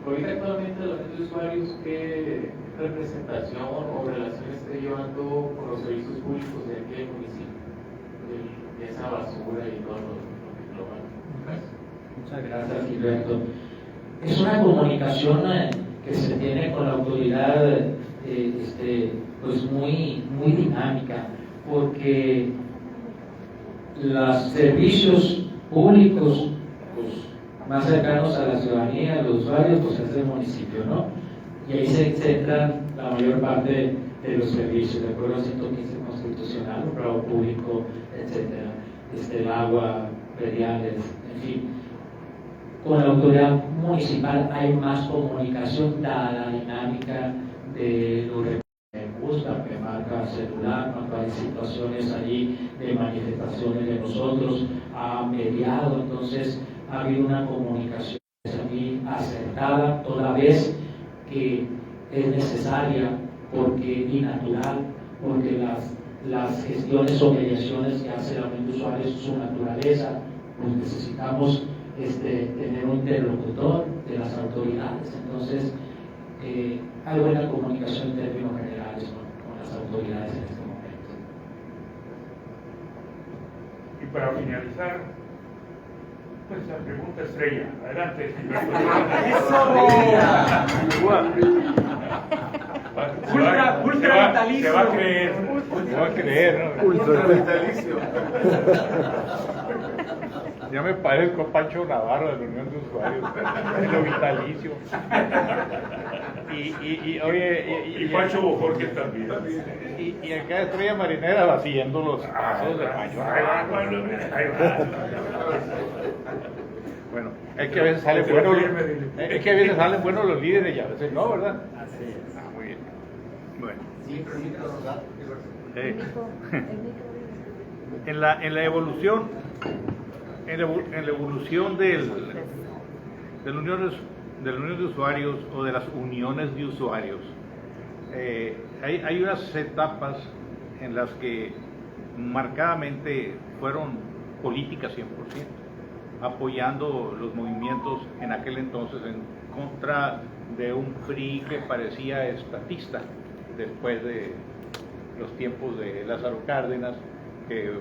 Ahorita actualmente los usuarios, ¿qué representación o relación está llevando con los servicios públicos de aquel municipio? De esa basura y todo lo que lo Muchas gracias, Gilberto. Es una comunicación que se tiene con la autoridad pues muy dinámica, porque los servicios públicos pues, más cercanos a la ciudadanía, a los usuarios, pues es el municipio, ¿no? Y ahí se centran la mayor parte de los servicios, de acuerdo al 115 constitucional, el pago público, etcétera, el agua, prediales, en fin. Con la autoridad municipal hay más comunicación, dada la dinámica de los recursos que buscan, que marca celular, cuando hay situaciones allí de manifestaciones de nosotros, ha mediado, entonces ha habido una comunicación allí acertada, toda vez que es necesaria y natural, porque las gestiones o mediaciones que hace la Unión de Usuarios, su naturaleza, pues necesitamos tener un interlocutor de las autoridades. Entonces, hay buena comunicación en términos generales con las autoridades en este momento. Y para finalizar, pues la pregunta estrella. Adelante, Ultra vitalicio. Se va a creer. Se va a creer, ¿no? Ultra vitalicio. Ya me parezco Pancho Navarro de la Unión de Usuarios, en lo vitalicio. Y Pancho Bojorque también. Y acá Estrella Marinera va siguiendo los pasos de Pancho Navarro. Bueno, es que a veces salen buenos los líderes y a veces no, ¿verdad? Así es. Muy bien. Bueno. En la evolución de la unión de usuarios o de las uniones de usuarios, hay unas etapas en las que marcadamente fueron políticas 100%, apoyando los movimientos en aquel entonces en contra de un PRI que parecía estatista después de los tiempos de Lázaro Cárdenas, que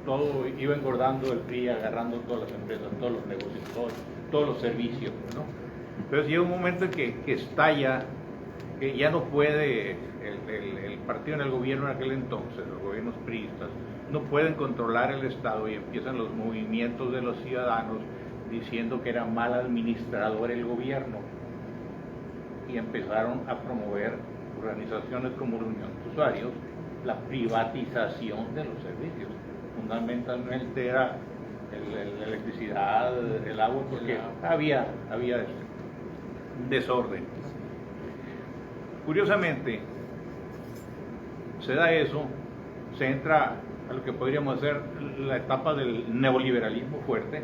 todo iba engordando el PRI, agarrando todas las empresas, todos los negocios, todos los servicios, ¿no? Entonces llega un momento en que estalla, que ya no puede el partido en el gobierno en aquel entonces, los gobiernos priistas, no pueden controlar el Estado, y empiezan los movimientos de los ciudadanos diciendo que era mal administrador el gobierno, y empezaron a promover organizaciones como la Unión de Usuarios la privatización de los servicios. Fundamentalmente era la electricidad, el agua, porque había desorden. Curiosamente, se da eso, se entra a lo que podríamos hacer la etapa del neoliberalismo fuerte,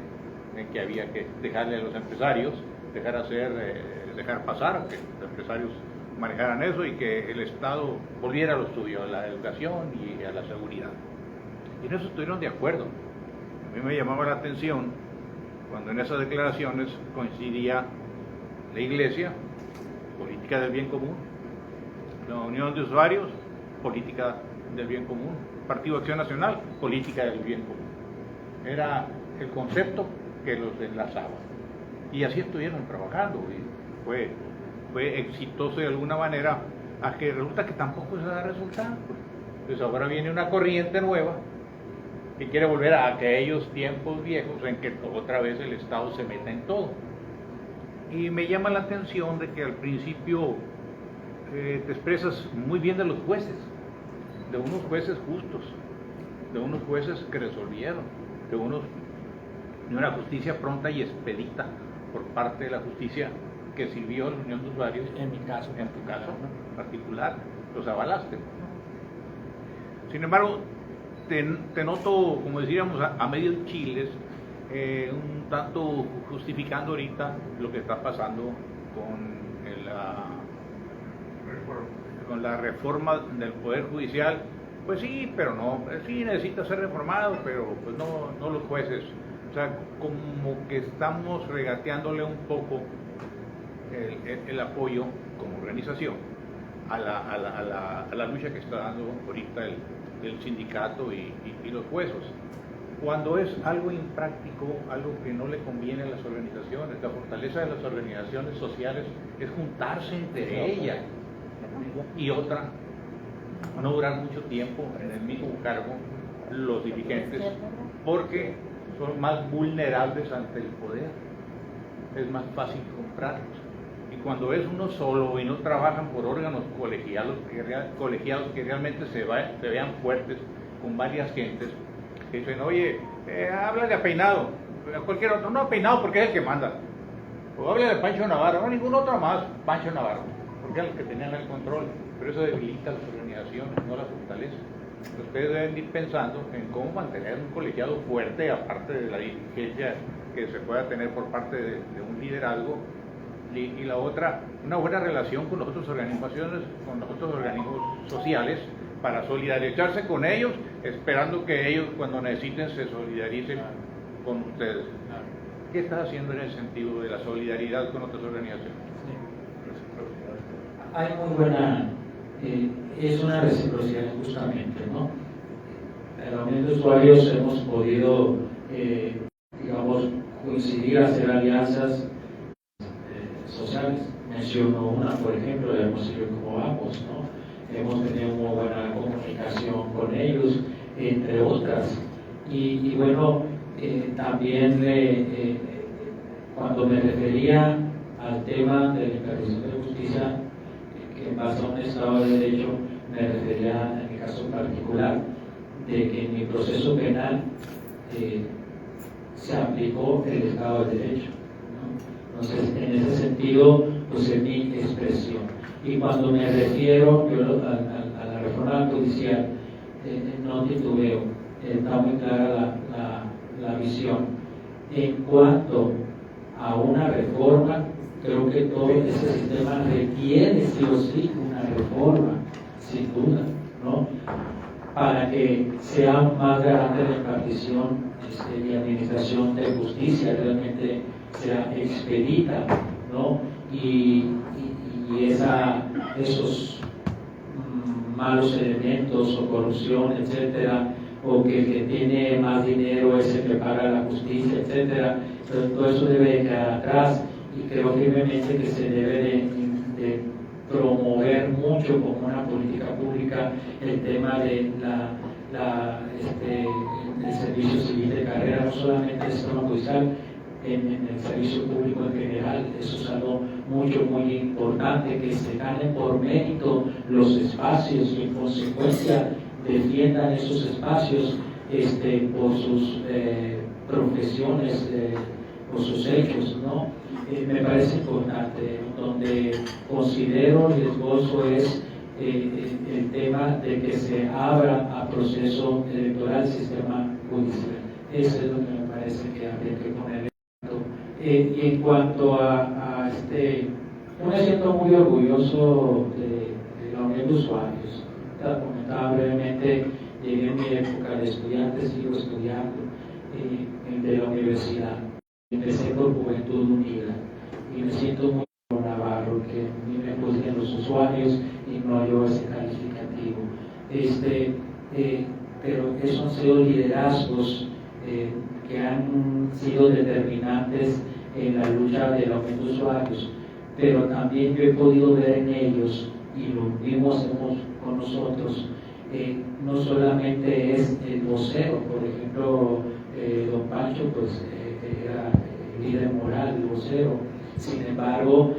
en que había que dejarle a los empresarios, dejar pasar, que los empresarios manejaran eso y que el Estado volviera a lo suyo, a la educación y a la seguridad. Y en eso estuvieron de acuerdo. A mí me llamaba la atención cuando en esas declaraciones coincidía la Iglesia, política del bien común, la Unión de Usuarios, política del bien común, Partido Acción Nacional, política del bien común. Era el concepto que los enlazaba. y así estuvieron trabajando, y fue exitoso de alguna manera, a que resulta que tampoco se da resultado. Pues ahora viene una corriente nueva que quiere volver a aquellos tiempos viejos en que otra vez el Estado se meta en todo. Y me llama la atención de que al principio te expresas muy bien de los jueces, de unos jueces justos, de unos jueces que resolvieron, de una justicia pronta y expedita por parte de la justicia que sirvió a la Unión de Usuarios. En mi caso. En tu caso, ¿no? Particular, los avalaste. Sin embargo, te noto, como diríamos, a medios chiles, un tanto justificando ahorita lo que está pasando con la reforma del Poder Judicial. Pues sí, pero no, sí necesita ser reformado, pero pues no los jueces. O sea, como que estamos regateándole un poco el apoyo como organización a la lucha que está dando ahorita el sindicato y los jueces, cuando es algo impráctico, algo que no le conviene a las organizaciones. La fortaleza de las organizaciones sociales es juntarse entre ellas, y otra, no durar mucho tiempo en el mismo cargo los dirigentes, porque son más vulnerables ante el poder, es más fácil comprarlos. Y cuando es uno solo y no trabajan por órganos colegiados que realmente se vean fuertes con varias gentes, que dicen, oye, háblale a Peinado, a cualquier otro, no a Peinado porque es el que manda, o háblale a Pancho Navarro, no ningún otro más, Pancho Navarro, porque es el que tenían el control. Pero eso debilita a las organizaciones, no las fortalece. Ustedes deben ir pensando en cómo mantener un colegiado fuerte, aparte de la dirigencia que se pueda tener por parte de un liderazgo, y la otra, una buena relación con las otras organizaciones, con los otros organismos sociales, para solidarizarse con ellos, esperando que ellos, cuando necesiten, se solidaricen con ustedes. ¿Qué estás haciendo en el sentido de la solidaridad con otras organizaciones? Hay muy buena, es una reciprocidad justamente, ¿no? En la Unión de Usuarios hemos podido, digamos, coincidir, hacer alianzas sociales. Menciono una, por ejemplo, de Hermosillo como vamos, ¿no? Hemos tenido muy buena comunicación con ellos, entre otras. Y bueno, también cuando me refería al tema de la impartición de justicia, que en base a un Estado de Derecho, me refería en mi caso particular, de que en mi proceso penal se aplicó el Estado de Derecho, ¿no? Entonces, en ese sentido, pues es mi expresión. Y cuando me refiero a la reforma judicial, no titubeo, está muy clara la visión. En cuanto a una reforma, creo que todo ese sistema requiere sí o sí una reforma, sin duda, ¿no? Para que sea más garante la impartición y administración de justicia, realmente sea expedita, ¿no? Y esos malos elementos o corrupción, etcétera, o que el que tiene más dinero es el que paga la justicia, etcétera, pero todo eso debe quedar atrás, y creo firmemente que se debe de promover mucho como una política pública el tema de el servicio civil de carrera, no solamente el sistema judicial, en el servicio público en general. Eso es algo muy importante, que se ganen por mérito los espacios y en consecuencia defiendan esos espacios por sus profesiones, por sus hechos, ¿no? Me parece importante. Donde considero riesgoso es el tema de que se abra a proceso electoral el sistema judicial. Eso es lo que me parece que habría que poner. Y en cuanto a yo me siento muy orgulloso de la Unión de Usuarios. Comentaba brevemente, llegué en mi época de estudiante, sigo estudiando de la universidad. Empecé por Juventud Unida y me siento muy Navarro, que a mí me juzguen los usuarios y no yo ese calificativo. Pero esos han sido liderazgos que han sido determinantes en la lucha de los usuarios, pero también yo he podido ver en ellos, y lo mismo hacemos con nosotros, no solamente es el vocero, por ejemplo, don Pancho pues era el líder moral, el vocero. Sin embargo,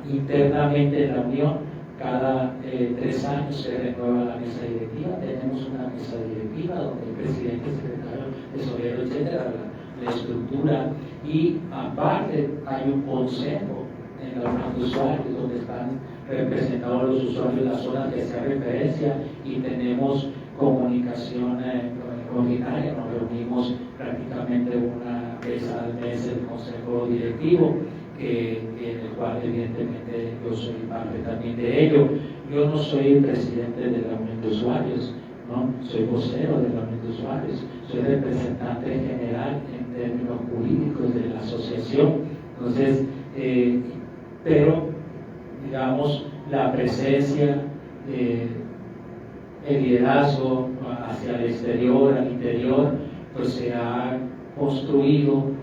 internamente en la Unión, cada 3 años se renueva la mesa directiva. Tenemos una mesa directiva donde el presidente, el secretario, tesorero, etcétera, la estructura, y aparte hay un consejo en la Unión de Usuarios donde están representados los usuarios de la zona que sea referencia, y tenemos comunicación ordinaria. Nos reunimos prácticamente una vez al mes el consejo directivo, en el cual evidentemente yo soy parte también de ello. Yo no soy el presidente de la Unión de Usuarios, ¿no? Soy vocero de la Unión de Usuarios, soy representante general en términos jurídicos de la asociación. Entonces, pero digamos la presencia, el liderazgo hacia el exterior, al interior, pues se ha construido.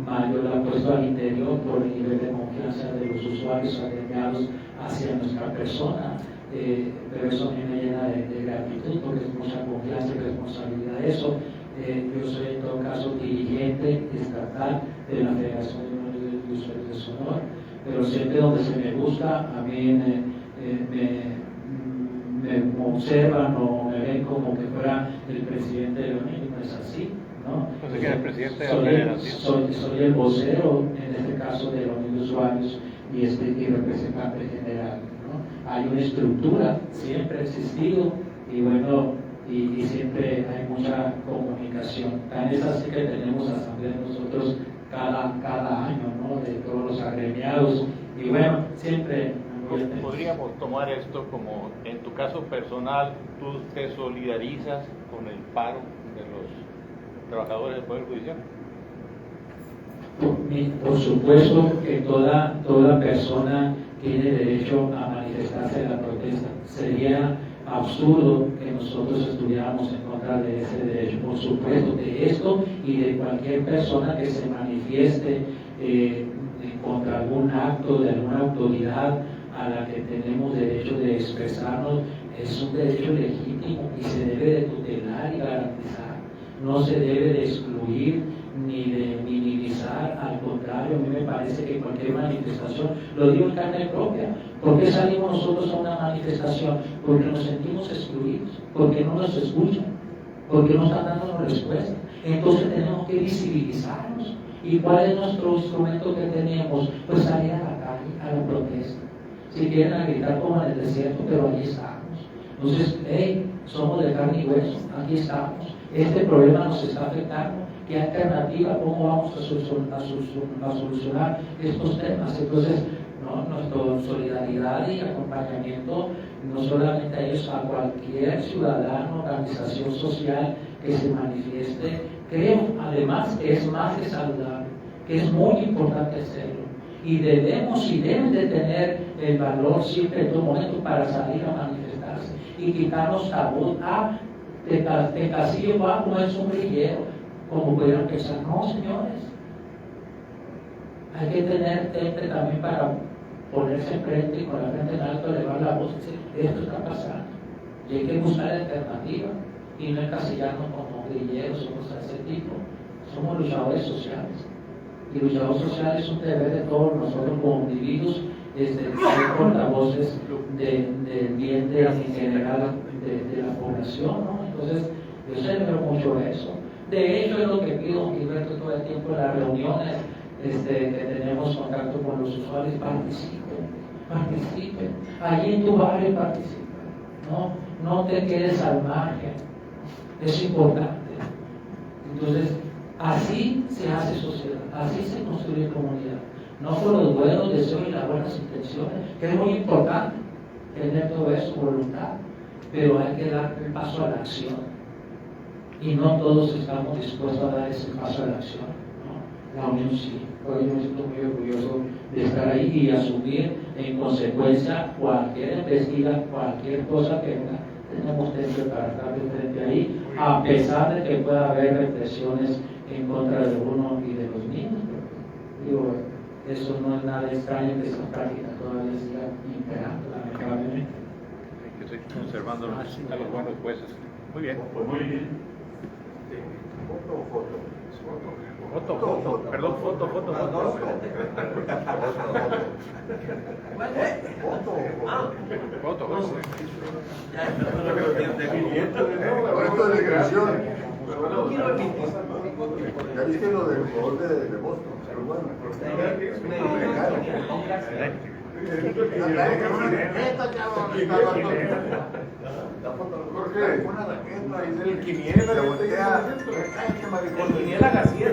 Mayo lo ha puesto al interior por el nivel de confianza de los usuarios agremiados hacia nuestra persona, pero eso a mí me llena de gratitud porque es mucha confianza y responsabilidad eso. Yo soy en todo caso dirigente estatal de la Federación de Usuarios de Sonora, pero siempre donde se me busca, a mí me observan o me ven como que fuera el presidente de la Unión, y no es así, ¿no? Entonces, ¿quién es el presidente de la Federación? Soy el vocero, en este caso, de la Unión de Usuarios y representante general, ¿no? Hay una estructura, siempre ha existido, y bueno, y siempre hay mucha comunicación. Tan es así que tenemos asamblea nosotros cada año, ¿no? De todos los agremiados, y bueno, siempre. Podríamos tomar esto como, en tu caso personal, tú te solidarizas con el paro de los trabajadores del Poder Judicial. Por supuesto que toda persona tiene derecho a manifestarse en la protesta. Sería absurdo que nosotros estuviéramos en contra de ese derecho. Por supuesto, de esto y de cualquier persona que se manifieste contra algún acto de alguna autoridad a la que tenemos derecho de expresarnos, es un derecho legítimo y se debe de tutelar y garantizar. No se debe de excluir ni de minimizar, al contrario, a mí me parece que cualquier manifestación, lo digo en carne propia. ¿Por qué salimos nosotros a una manifestación? Porque nos sentimos excluidos, porque no nos escuchan, porque no están dando respuesta. Entonces tenemos que visibilizarnos. ¿Y cuál es nuestro instrumento que tenemos? Pues salir a la calle, a la protesta. Si quieren a gritar como en el desierto, pero allí estamos. Entonces, hey, somos de carne y hueso, aquí estamos. Este problema nos está afectando. ¿Qué alternativa? ¿Cómo vamos a solucionar estos temas? Entonces, ¿no? Nuestra solidaridad y acompañamiento, no solamente a ellos, a cualquier ciudadano, organización social que se manifieste. Creo, además, que es más que saludable, que es muy importante hacerlo. Y debemos y deben de tener el valor siempre en todo momento para salir a manifestarse y quitarnos tabú. De Casillo va como el sombrillero, como pudieran pensar. No, señores, hay que tener temple también para ponerse enfrente y con la frente en alto elevar la voz y decir, esto está pasando y hay que buscar alternativas y no encasillarnos como grilleros o cosas de ese tipo. Somos luchadores sociales. Y luchador social es un deber de todos nosotros como individuos, ser portavoces del bien en general de la población, ¿no? Entonces, yo celebro mucho eso. De hecho, es lo que pido, Gilberto, todo el tiempo en las reuniones que tenemos contacto con los usuarios. Participen. Allí en tu barrio participa, ¿no? No te quedes al margen. Es importante. Entonces, así se hace sociedad, así se construye comunidad, no por los buenos deseos y las buenas intenciones, que es muy importante tener todo eso, voluntad, pero hay que dar el paso a la acción, y no todos estamos dispuestos a dar ese paso a la acción, ¿no? La Unión sí. Hoy me siento muy orgulloso de estar ahí y asumir en consecuencia cualquier embestida, cualquier cosa que venga. Tenemos temple para estar de frente ahí, a pesar de que pueda haber represiones en contra de uno y de los niños. Digo, eso no es nada extraño que esa práctica todavía siga imperando, lamentablemente. Hay que seguir conservando a los buenos jueces. Muy bien. Pues muy bien. Foto. Perdón, foto. Esto de creación. Ya viste lo del gol de Boston, pero bueno. Jorge, una raqueta y del quiniela. Se voltea. Quiniela García.